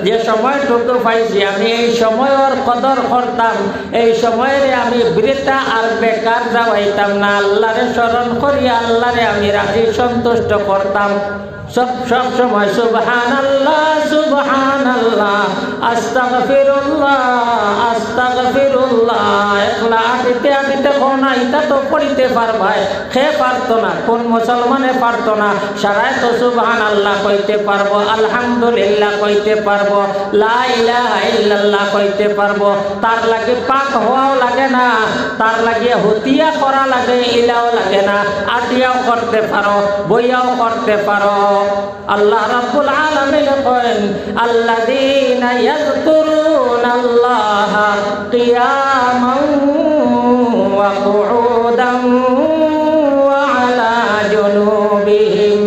যে সময়টুকু পাইছি আমি এই সময়ের কদর করতাম, এই সময়ের আমি বৃথা আর বেকার যাওয়াইতাম না, আল্লাহরে স্মরণ করি আল্লাহরে আমি রাজি সন্তুষ্ট করতাম। সব সময় সুবহানাল্লাহ সুবহানাল্লাহ আস্তাগফিরুল্লাহ আস্তাগফিরুল্লাহ। একলা আটিতে আটিতে কোনা ইটা তো পড়িতে পারবাই, খে পারতো না, কোন মুসলমানে পারতো না। সারাই তো সুবহানাল্লাহ কইতে পারবো, আলহামদুলিল্লাহ কইতে পারবো, লা ইলাহা ইল্লাল্লাহ কইতে পারবো। তার লাগে পাক হওয়াও লাগে না, তার লাগে হতিয়া করা লাগে, ইলাও লাগে না, আটিয়াও করতে পারো, বইয়াও করতে পারো। আল্লাহ রাব্বুল আলামিন করেন আল্লাযীনা ইয়াযকুরুনাল্লাহা কিয়ামান ওয়া কুউদান ওয়া আলা জুনুবিহিম।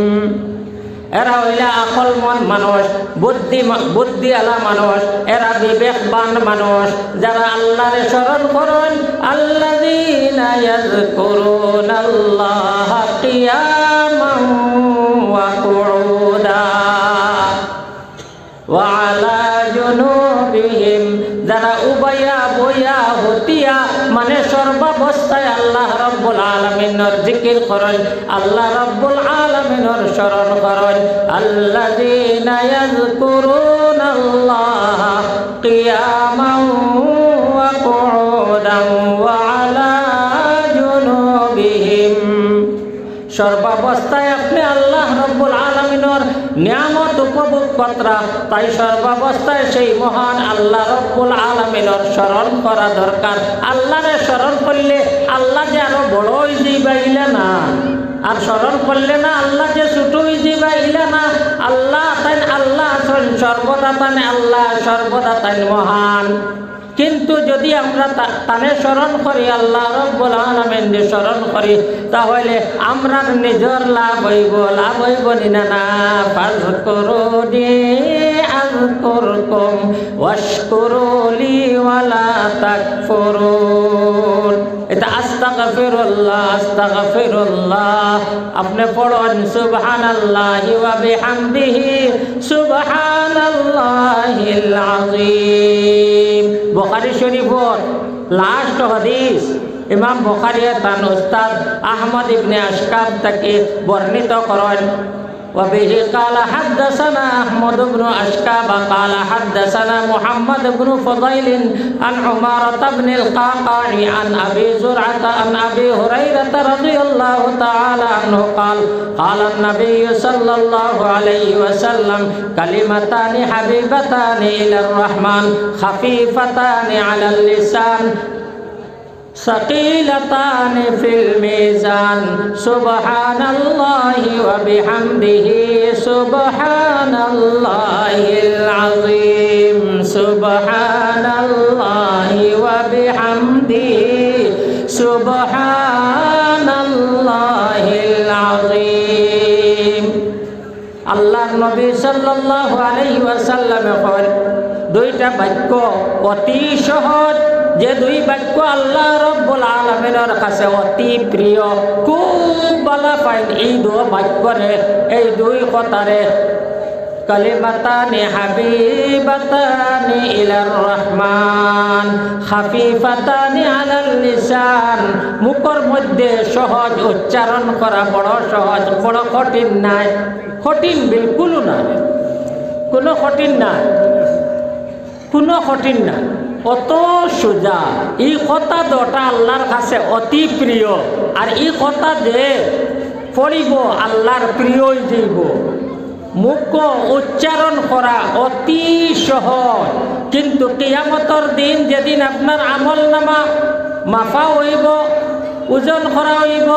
এরা হইলা আকলমন মানুষ, বুদ্ধিওয়ালা মানুষ, এরা বিবেকবান মানুষ, যারা আল্লাহরে স্মরণ করেন। আল্লাযীনা ইয়াযকুরুনাল্লাহা কিয়ামান ওয়া কুউদা ওয়া আলা জুনুবিহিম, যারা উবায়া বইয়া হতিয়া মানে সর্বাবস্থায় আল্লাহ রাব্বুল আলামিনের জিকির করেন, আল্লাহ রাব্বুল আলামিনের স্মরণ করেন। আল্লাযীনা ইয়াযকুরুনাল্লাহা কিয়ামান ওয়া কুউদান ওয়া আলা জুনুবিহিম। সর্বাবস্থায় আপনি আল্লাহ রাব্বুল আলামিনের নিয়ামত উপভোগ করা, তাই সর্বাবস্থায় সেই মহান আল্লাহ রাব্বুল আলামিনের স্মরণ করা দরকার। আল্লাহরে স্মরণ করলে আল্লাহ যে আরো বড় হয়ে যাইবা ইলা না, আর স্মরণ করলে না আল্লাহ যে ছোট হয়ে যাইবা ইলা না। আল্লাহ তাই আল্লাহ আছেন সর্বদা, তাই আল্লাহ সর্বদা তাই মহান। কিন্তু যদি আমরা তানে স্মরণ করি, আল্লাহ রাব্বুল আলামিন যে স্মরণ করি, তাহলে আমরা নিজের লাভ হইব না না। ফাযকুরুনি আযকুরকুম ওয়াশকুরুলি ওয়ালা তাকফুরুন। এটা আস্তাগফিরুল্লাহ আস্তাগফিরুল্লাহ। আপনি পড়ুন সুবহানাল্লাহি ওয়া বিহামদিহি সুবহানাল্লাহিল আযীম। বুখারী শরীফর লাস্ট হাদিস ইমাম বুখারী তার উস্তাদ আহমদ ইবনে আশকাব থেকে বর্ণিত করেন। وبه قال حدثنا أحمد بن أشكاب قال حدثنا محمد بن فضيل عن عمارة بن القعقاع عن أبي زرعة عن أبي هريرة رضي الله تعالى عنه قال قال النبي صلى الله عليه وسلم كلمتان حبيبتان إلى الرحمن خفيفتان على اللسان ثقيلتان في الميزان سبحان الله وبحمده سبحان الله العظيم سبحان الله وبحمده سبحان الله العظيم আল্লাহ নবী সাল্লাল্লাহু আলাইহি ওয়াসাল্লাম করেন দুইটা বাক্য অতি সহজ যে দুই বাক্য আল্লাহ রব্বুল আলামিনের কাছে অতি প্রিয় খুব ভালো পাই এই দুই বাক্যরে এই দুই কথারে কালিমাতানি হাবিবাতানি ইলার রহমান খাফিফাতানি আলাল লিসান মুখের মধ্যে সহজ উচ্চারণ করা বড় সহজ বড় কঠিন নাই কঠিন বিলকুল না কোনো কঠিন নাই কোনো কঠিন না অত সোজা এই কথা দুটা আল্লাহর কাছে অতি প্রিয় আর এই কথা যে পড়িব আল্লাহর প্রিয়ই যাইব মুখ উচ্চারণ করা অতি সহজ কিন্তু কিয়ামতের দিন যেদিন আপনার আমলনামা মাফা হইব ওজন করা হইব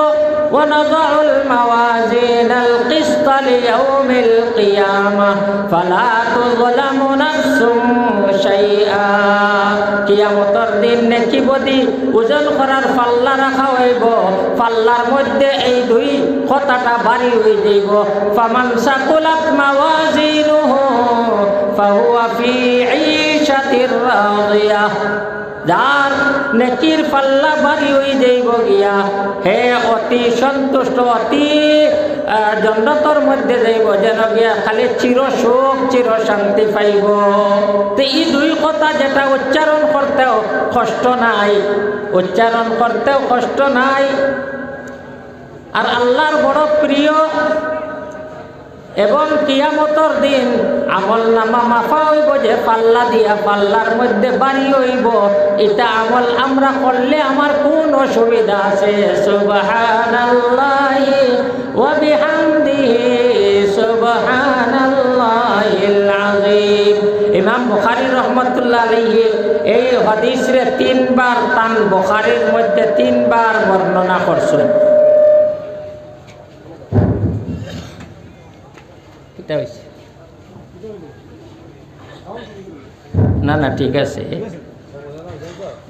ونضع الموازين القسط ليوم القيامة فلا تظلم نفس شيئا কিয়ামতের দিন নেকি বদি ওজন করার পাল্লা রাখা হইব পাল্লার মধ্যে এই দুই কথাটা বাড়ি হয়ে যাইব ফামান সাকুলাত মাওয়াজিনুহু ফাহুয়া ফি ঈশাতির রাদিয়াহ যার নেকির পাল্লা বাড়ি হয়ে যাইব গিয়া হে অতি সন্তুষ্ট অতি জন্নতর মধ্যে যাইব যেন গিয়া খালি চির সুখ চির শান্তি পাইব তো এই দুই কথা যেটা উচ্চারণ করতেও কষ্ট নাই উচ্চারণ করতেও কষ্ট নাই আর আল্লাহর বড় প্রিয় এবং কিয়ামতের দিন আমল নামা মাফা হইব যে পাল্লা দিয়া পাল্লার মধ্যে বাড়ি হইব এটা আমল আমরা করলে আমার কোন অসুবিধা আছে সুবহানাল্লাহি ওয়া বিহামদিহি সুবহানাল্লাহিল আযীম ইমাম বুখারী রাহমাতুল্লাহ আলাইহি এই হাদিসে তিনবার তান বুখারীর মধ্যে তিনবার বর্ণনা করছেন না না ঠিক আছে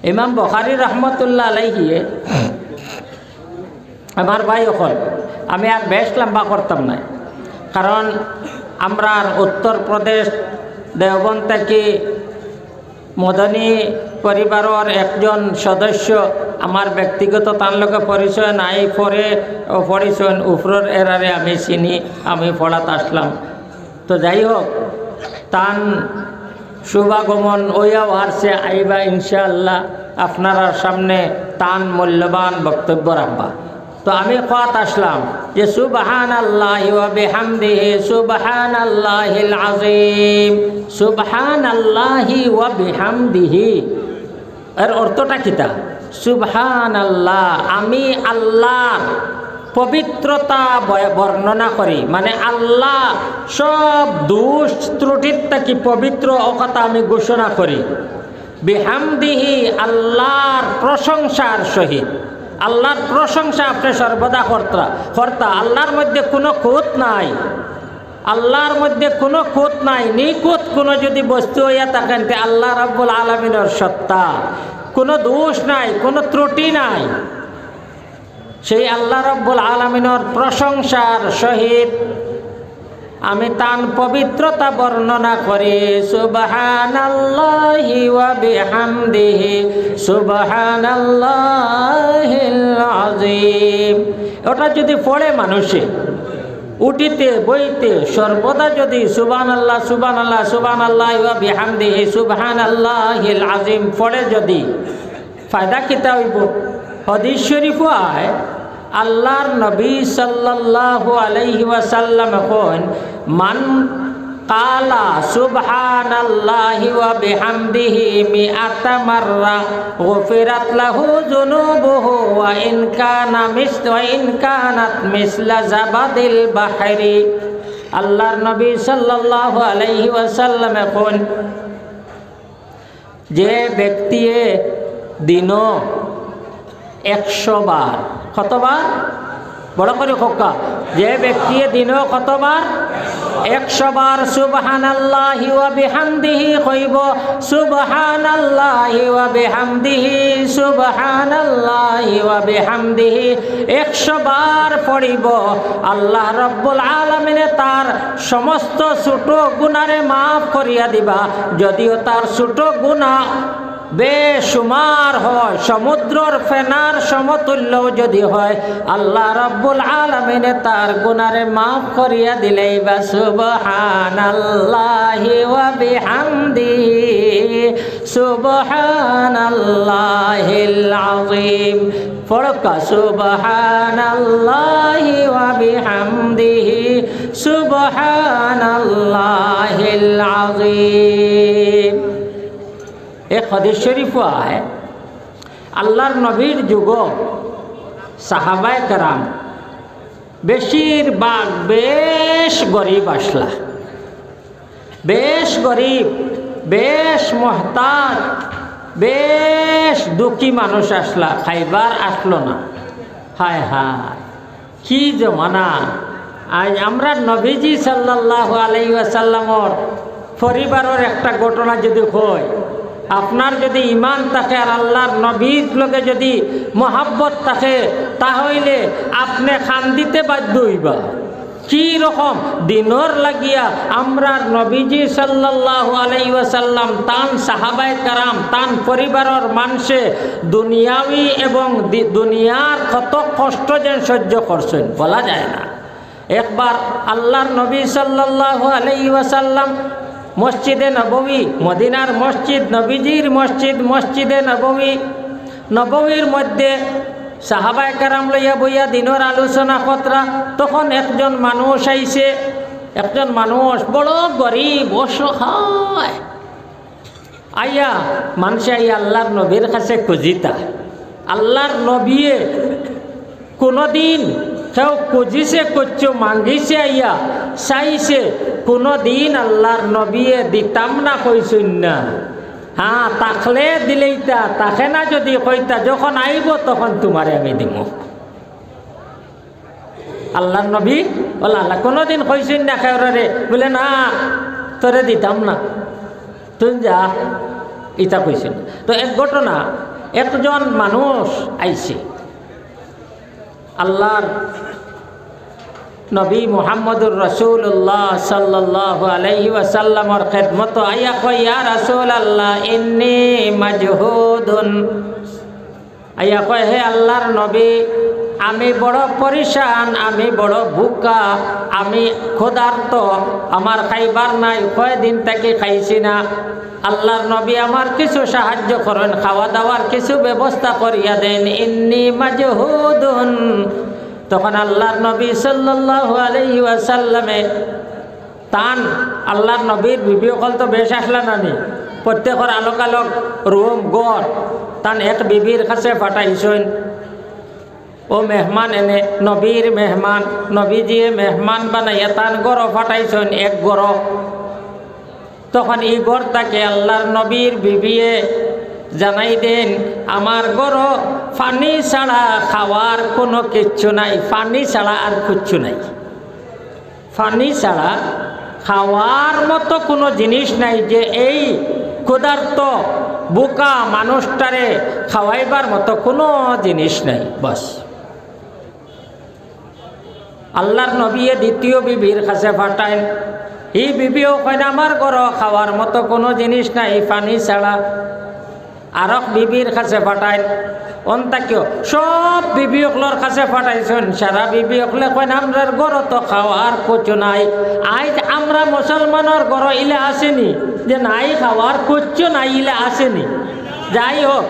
ইমাম বুখারী রাহমাতুল্লাহ আলাইহি আমার ভাই হল আমি আর বেশ লম্বা করতাম না কারণ আমরা উত্তরপ্রদেশ দেওবন্দ থেকে মদনী পরিবারের একজন সদস্য আমার ব্যক্তিগত তার লোকে পরিচয় নাই পরে পরিচয় উপরের এরারে আমি চিনি আমি পড়াতে আসলাম তো যাই হোক তান শুভাগমন ওইয়াও হারছে আইবা ইনশাআল্লাহ আপনার সামনে তান মূল্যবান বক্তব্য রাখবা তো আমি কথা আসলাম যে সুবহানাল্লাহি ওয়া বিহামদিহি সুবহানাল্লাহিল আযীম সুবহানাল্লাহি ওয়া বিহামদিহি এর অর্থটা কিতা সুবহানাল্লাহ আমি আল্লাহ পবিত্রতা বর্ণনা করি মানে আল্লাহ সব দোষ ত্রুটির থেকে পবিত্র ও কথা আমি ঘোষণা করি বিহামদিহি আল্লাহর প্রশংসার সহিত আল্লাহর প্রশংসা আপনি সর্বদা কর্তা আল্লাহর মধ্যে কোনো খুঁত নাই আল্লাহর মধ্যে কোনো খুঁত নাই নিখুঁত কোনো যদি বস্তু হইয়া থাকেন তে আল্লাহ রাব্বুল আলামিনের সত্তা কোনো দোষ নাই কোনো ত্রুটি নাই সেই আল্লাহ রাব্বুল আলামিনের প্রশংসার সহিত আমি তান পবিত্রতা বর্ণনা করি সুবহানাল্লাহি ওয়া বিহামদিহি সুবহানাল্লাহিল আযীম ওটা যদি পড়ে মানুষে উঠিতে বইতে সর্বদা যদি সুবহানাল্লাহ সুবহানাল্লাহ সুবহানাল্লাহি ওয়া বিহামদিহি সুবহানাল্লাহিল আযীম পড়ে যদি ফায়দা কিতা হইব হাদিস শরীফ আয় আল্লাহর নবী সাল্লাল্লাহু আলাইহি ওয়াসাল্লাম এখন মান কালা সুবহানাল্লাহি ওয়া বিহামদিহি মিআতা মাররা গুফিরাত লাহু যুনুবুহু ওয়া ইন কানাত মিসলা জাবাদিল বাহরি। আল্লাহর নবী সাল্লাল্লাহু আলাইহি ওয়াসাল্লাম এখন যে ব্যক্তি দিনও 100 বার, কতবার? বড় করে খোকা। যে ব্যক্তি দিনও কতবার? 100 বার সুবহানাল্লাহি ওয়া বিহামদিহি কইব, সুবহানাল্লাহি ওয়া বিহামদিহি, সুবহানাল্লাহি ওয়া বিহামদিহি 100 বার পড়িব, আল্লাহ রব্বুল আলামিনে তার সমস্ত ছোট গুনারে মাফ করিয়া দিবা। যদিও তার ছোট গুনাহ বেশুমার হয়, সমুদ্রর ফেনার সমতুল্য যদি হয়, আল্লাহ রব্বুল আলামিনে তার গুনারে মাফ করিয়া দিলেই বা সুবহানাল্লাহি ওয়া বিহামদিহি সুবহানাল্লাহিল আযীম। পড়কা সুবহানাল্লাহি ওয়া বিহামদিহি সুবহানাল্লাহিল আযীম। এক হাদিস শরীফ আয় আল্লাহর নবীর যুগ সাহাবায়ে কেরাম বেশিরভাগ বেশ গরিব আসলা, বেশ গরিব, বেশ মহতাজ, বেশ দুঃখী মানুষ আসলা, খাইবার আসলো না। হায় হায় কি জমানা! আজ আমরা নবীজি সাল্লাল্লাহু আলাইহি ওয়াসাল্লামর পরিবারের একটা ঘটনা যদি হয়, আপনার যদি ইমান থাকে আর আল্লাহর নবীর লগে যদি মহাব্বত থাকে, তাহলে আপনি খান দিতে বাধ্য হইবা। কি রকম দিনর লাগিয়া আমরা নবীজি সাল্লাল্লাহু আলাইহি ওয়াসাল্লাম তান সাহাবায়ে কেরাম তান পরিবারের মানুষে দুনিয়াবি এবং দুনিয়ার কত কষ্ট যেন সহ্য করছেন বলা যায় না। একবার আল্লাহর নবী সাল্লাল্লাহু আলাইহি ওয়াসাল্লাম মসজিদে নববী, মদিনার মসজিদ, নবীজির মসজিদ, মসজিদে নববী, নববীর মধ্যে সাহাবায়ে কেরাম লইয়া বইয়া দিনের আলোচনা কতরা। তখন একজন মানুষ আইছে, একজন মানুষ বড় গরিব অসহায়, আইয়া মানুষে আইয়া আল্লাহর নবীর কাছে খুঁজিতা। আল্লাহর নবীয়ে কোনোদিন কেউ খুঁজিছে, করছো মাঙ্গিছে, আইয়া চাইছে, কোনো দিন আল্লাহর নবীয়ে দিতাম না কইছেন না। হ্যাঁ, তাকলে দিলেইতা, তাকে না যদি কইতা যখন আইব তখন তোমারে আমি দিব। আল্লাহর নবী বলে আল্লাহ কোনোদিন কইছেন না কেউরে, বলে না তোরে দিতাম না, তুই যা, ইটা কইছেন। তো এক ঘটনা, একজন মানুষ আইছে আল্লাহর নবী মুহাম্মদুর রাসূলুল্লাহ সাল্লাল্লাহু আলাইহি ওয়াসাল্লামর খিদমত আইয়া কয়, ইয়া রাসূলুল্লাহ ইন্নী মাজহুদুন। আইয়া কয়, হে আল্লাহর নবী, আমি বড় পরিশান, আমি বড় ভুকা, আমি ক্ষুধার্ত, আমার খাইবার নাই, কয়দিন থেকে খাইছি না। আল্লাহর নবী আমার কিছু সাহায্য করেন, খাওয়া দাওয়ার কিছু ব্যবস্থা করিয়া দেন। ইন্নী মাজহুদুন। তখন আল্লাহর নবী সাল্লাল্লাহু আলাইহি ওয়াসাল্লামে তান আল্লাহর নবীর বিবি অকল তো বেশ আসলা নানি, প্রত্যেকের আলোক আলোক রুম গড়, তান এক বিবির কাছে পাঠাইছেন, ও মেহমান এনে নবীর মেহমান, নবীজিয়ে মেহমান বানাইয়া তান গড় পাঠাইছেন এক গড়। তখন এই গড়টাকে আল্লাহর নবীর বিবিয়ে জানাই দেন, আমার গড় পানি ছাড়া খাওয়ার কোনো কিচ্ছু নাই, পানি ছাড়া আর কিচ্ছু নাই, পানি ছাড়া খাওয়ার মতো কোনো জিনিস নাই, যে এই ক্ষুধার্ত বোকা মানুষটারে খাওয়াইবার মতো কোনো জিনিস নাই। বাস আল্লাহর নবী দ্বিতীয় বিবির কাছে পাঠায়, এই বিবিও কয় না আমার ঘর খাওয়ার মতো কোনো জিনিস নাই পানি ছাড়া। আরক বিবির কাছে পাঠায়, অন্তাকেও সব বিবিসকলের কাছে পাঠাইছেন, সারা বিবিসকলে কয় না আমরার ঘর তো খাওয়ার কিছু নাই। আজ আমরা মুসলমানের ঘর ইলে আসেনি যে নাই খাওয়ার কিচ্ছু নাই, ইলে আসেনি। যাই হোক,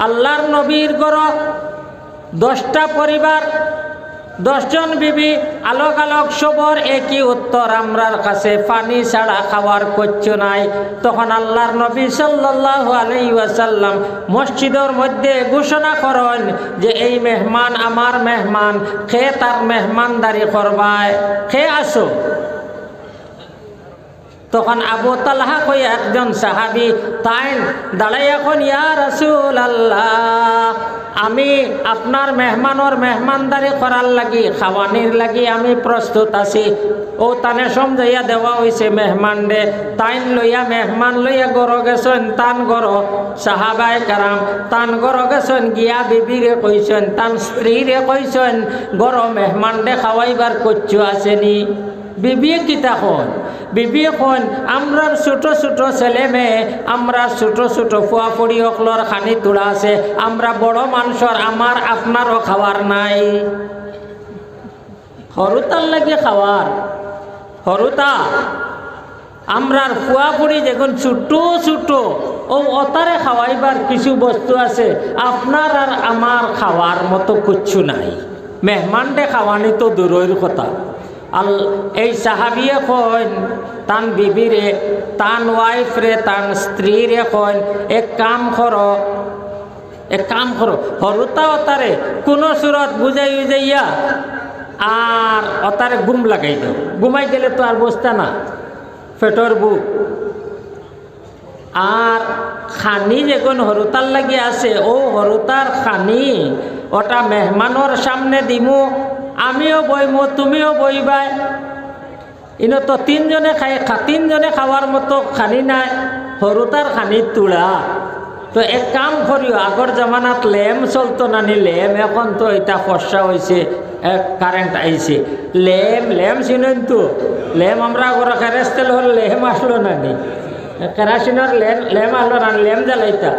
আল্লাহর নবীর ঘর 10টা পরিবার 10 জন বিবি আলোক আলোক সবর একই উত্তর আমরার কাছে পানি ছাড়া খাওয়ার কিচ্ছু নাই। তখন আল্লাহর নবী সাল্লাল্লাহু আলাইহি ওয়াসাল্লাম মসজিদের মধ্যে ঘোষণা করেন যে এই মেহমান আমার মেহমান, খে তার মেহমানদারি করবায়, খে আসো। তখন আবু তালহা কই একজন সাহাবী তাই দাঁড়াই এখন ইয়া রাসূলুল্লাহ, আমি আপনার মেহমানের মেহমানদারি করার লাগি খাওয়ানির লাগি আমি প্রস্তুত আছি। ও তানে সমঝাইয়া দেওয়া হয়েছে মেহমান দে তাইন লইয়া মেহমান লইয়া গড় গেছেন তান গড় সাহাবায়ে কেরাম তান গড় গেছেন গিয়া বিবিরে কইছেন তান স্ত্রীরে কইছেন গড় মেহমান দে খাওয়াইবার কিচ্ছু আসেনি। বিবিয়ে কিতা হন বিবি এখন আমরা ছোট ছোট ছেলে মেয়ে আমরা ছোট ছোট ফুয়া ফুড়ি অকলর খানি তোলা আছে, আমরা বড় মানুষের আমার আপনারও খাওয়ার নাই। হরুতার লাগে খাওয়ার হরুতা আমরার ফুয়া ফুড়ি যখন ছোট ছোট ও অতারে খাওয়াইবার কিছু বস্তু আছে, আপনার আর আমার খাওয়ার মতো কিচ্ছু নাই। মেহমানডে খাওয়ানি তো দূরের কথা। এই সাহাবিয়ে কইন তান বিবিরে তান ওয়াইফরে তান স্ত্রীরে কইন এক কাম করো হরুতা অতারে কোনো সুরত বুঝাই যাইয়া আর অতারে ঘুম লাগাই দাও। ঘুমাই গেলে তো আর বসতা না পেটর বুক। আর খানি যখন হরুতার লাগি আছে ও হরুতার খানি ওটা মেহমানোর সামনে দিমু, আমিও বইমু তুমিও বইবাই। ইনো তো তিনজনে খাওয়ার মতো খানি নাই, হরুতার খানি তুলা। তো এক কাম করিও, আগর জামানাত লেম চলতো নানি লেম, এখন তো এটা ফর্সা হয়েছে কারেন্ট আইছে। লেম চিনেন তো লেম আমরা আগর কেরাসতেল হল লেম আসলো নানি, কেরাসিনের লেম আসলো না, লেম জ্বালাইতা।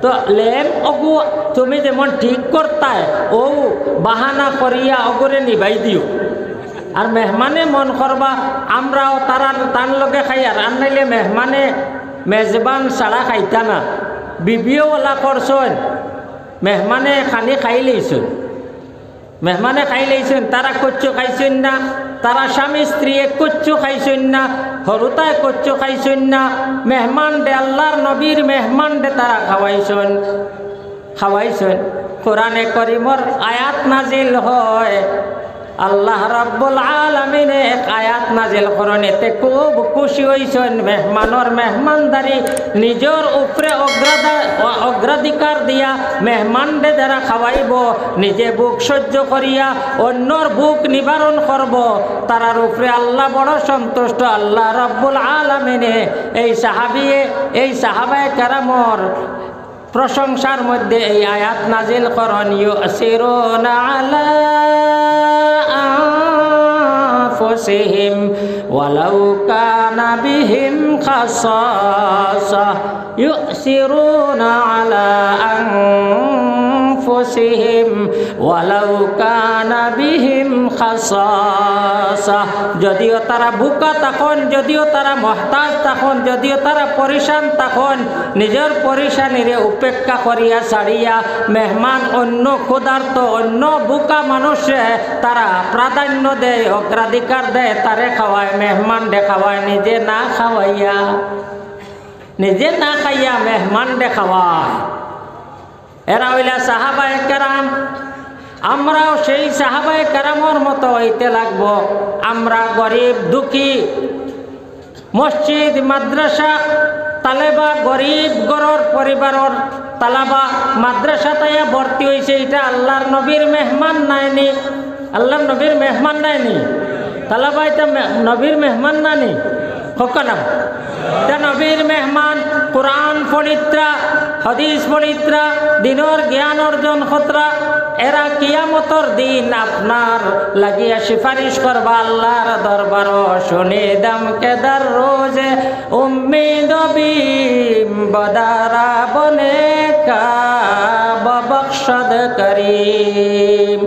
তো লেম অগু তুমি যেমন ঠিক করতায় ও বাহানা করিয়া অগরে নিবাই দিও। আর মেহমানে মন করবা আমরাও তার লগে খাই, আর আনাইলে মেহমানে মেজবান ছাড়া খাইতা না। বিবিও ওলা করছেন মেহমানে খানি খাই লইছেন, তারা কচ্ছু খাইছেন না, তারা স্বামী স্ত্রী কচ্ছু খাইছেন না, হরুতায় কচ্ছু খাইছেন না। মেহমান দে আল্লাহর নবীর মেহমান দে তারা খাওয়াইছেন। কোরআনে করিমর আয়াত নাজিল হয়, আল্লাহ রাব্বুল আলামিনে এক আয়াত নাজিল করেন, এতে খুব খুশি হইছেন। মেহমানোর মেহমানদারি নিজের উপরে অগ্রাধিকার দিয়া মেহমানদে যারা খাওয়াইব, নিজে বুক সহ্য করিয়া অন্যর বুক নিবারণ করব, তারার উপরে আল্লাহ বড় সন্তুষ্ট। আল্লাহ রাব্বুল আলামিনে এই সাহাবায়ে কেরামর প্রশংসার মধ্যে এই আয়াত নাজিল করেন, ইউসিরুনা আলা আনফুসিহিম ওয়ালাউ কানা বিহিম খাসাসা, ইউসিরুনা আলা আনফুসিহিম ওয়ালাউ কানা বিহিম খাসাসা। যদিও তারা ভুকা তখন, যদিও তারা মহতাজ তখন, যদিও তারা পরিশান তখন, নিজের পরিশানিরে উপেক্ষা করিয়া ছাড়িয়া মেহমান অন্য ক্ষুধার্ত অন্য বুকা মানুষে তারা প্রাধান্য দেয়, অগ্রাধিকার দেয়, তারে খাওয়ায়, মেহমান দে খাওয়ায়, নিজে না খাইয়া মেহমান দে খাওয়ায়। এরা হইলা সাহাবায়ে কেরাম। আমরাও সেই সাহাবায়ে কেরামর মতো হইতে লাগবো। আমরা গরিব দুঃখী, মসজিদ মাদ্রাসা তালেবা গরিব গরর পরিবারের তালাবা মাদ্রাসা তাইয়া ভর্তি হয়েছে, এটা আল্লাহর নবীর মেহমান নাইনি, আল্লাহর নবীর মেহমান নাইনি। তালাবা এটা নবীর মেহমান নানি হকানা, এটা নবীর মেহমান। কোরআন পড়িত্রা, হাদিস পড়িত্রা, দিনের জ্ঞান অর্জন খতরা, এরা কিয়ামতর দিন আপনার লাগিয়া সিফারিশ করবা আল্লাহর দরবার। শুনে দম কেদার রোজে উম্মিদ বিম বদারা বনে কা ববখশদ করিম।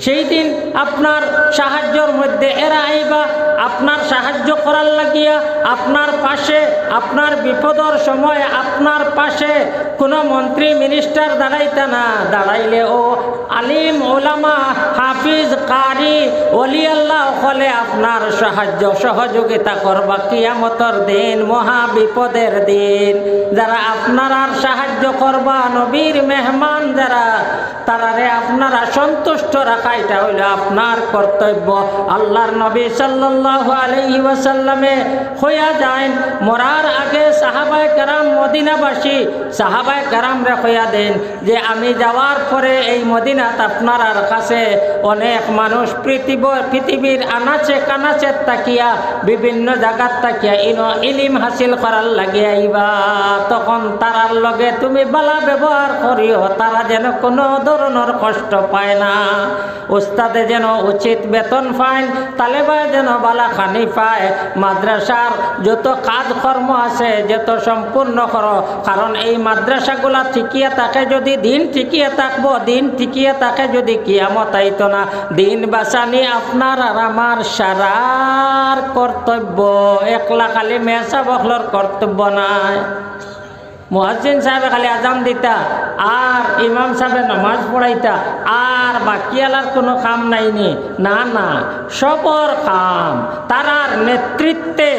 সেই দিন আপনার সাহায্যর মধ্যে এরা আইবা, আপনার সাহায্য করার লাগিয়া, আপনার পাশে, আপনার বিপদর সময় আপনার পাশে কোনো মন্ত্রী মিনিস্টার দাঁড়াইতা না, দাঁড়াইলে ও আলিম ওলামা হাফিজ কারি ওলি আল্লাহ হলে আপনার সাহায্য সহযোগিতা করবা কিয়ামতের দিন, মহা বিপদের দিন। যারা আপনার আর সাহায্য করবা, নবীর মেহমান যারা, তারারে আপনারা সন্তুষ্ট রাখা এটা হইল আপনার কর্তব্য। আল্লাহর নবী সাল্লাল্লাহু আলাইহি ওয়াসাল্লামে হইয়া যায় মরার আগে সাহাবায়ে কেরাম মদিনাবাসী সাহাবায়ে কেরামরে হইয়া দেন যে আমি যাওয়ার পরে এই মদিনাত আপনার কাছে অনেক মানুষ পৃথিবীর আনাচে কানাচে তাকিয়া বিভিন্ন জায়গার তাকিয়া ইলিম হাসিল করার লাগে আইবা, তখন তারার লগে তুমি বালা ব্যবহার করিও, তারা যেন কোনো ধরনের কষ্ট পায় না, উস্তাদে যেন উচিত বেতন পায়, তালেবায় যেন বালা খানি পায়, মাদ্রাসার যত কাজকর্ম আছে যত সম্পূর্ণ করো, কারণ এই মাদ্রাসাগুলা ঠিকিয়ে থাকে যদি দিন ঠিকিয়ে থাকবো, দিন ঠিকিয়ে থাকে যদি কিয়ামত আইতো না। দিন বাঁচানি আপনার আর আমার সারার কর্তব্য, একলা খালি মেসা বখলর কর্তব্য নাই। মুয়াজ্জিন সাহেবে খালি আজান দিতা আর ইমাম সাহেবে নামাজ পড়াইতা আর বাকিয়ালার কোনো কাম নাইনি, না না, সবর কাম তারার নেতৃত্বে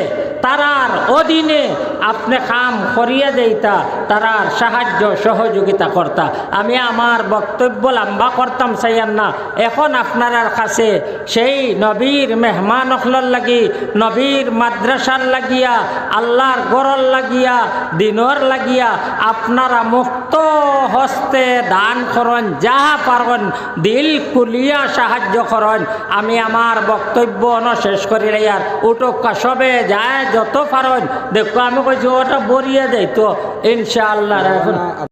তারার অধীনে আপনি কাম করিয়া যাইতা, তারার সাহায্য সহযোগিতা করতা। আমি আমার বক্তব্য লম্বা করতাম চাইয়ান না, এখন আপনার কাছে সেই নবীর মেহমান অখলর লাগি, নবীর মাদ্রাসার লাগিয়া, আল্লাহর গরর লাগিয়া, দিনর লাগিয়া আপনারা মুক্ত হস্তে দান করন, যাহা পারন দিল কুলিয়া সাহায্য করন। আমি আমার বক্তব্য শেষ করিলে আর উঠোকা সবে যায় যত পারন, দেখো আমি কইছি ওটা বরিয়া যাইতো ইনশাআল্লাহ।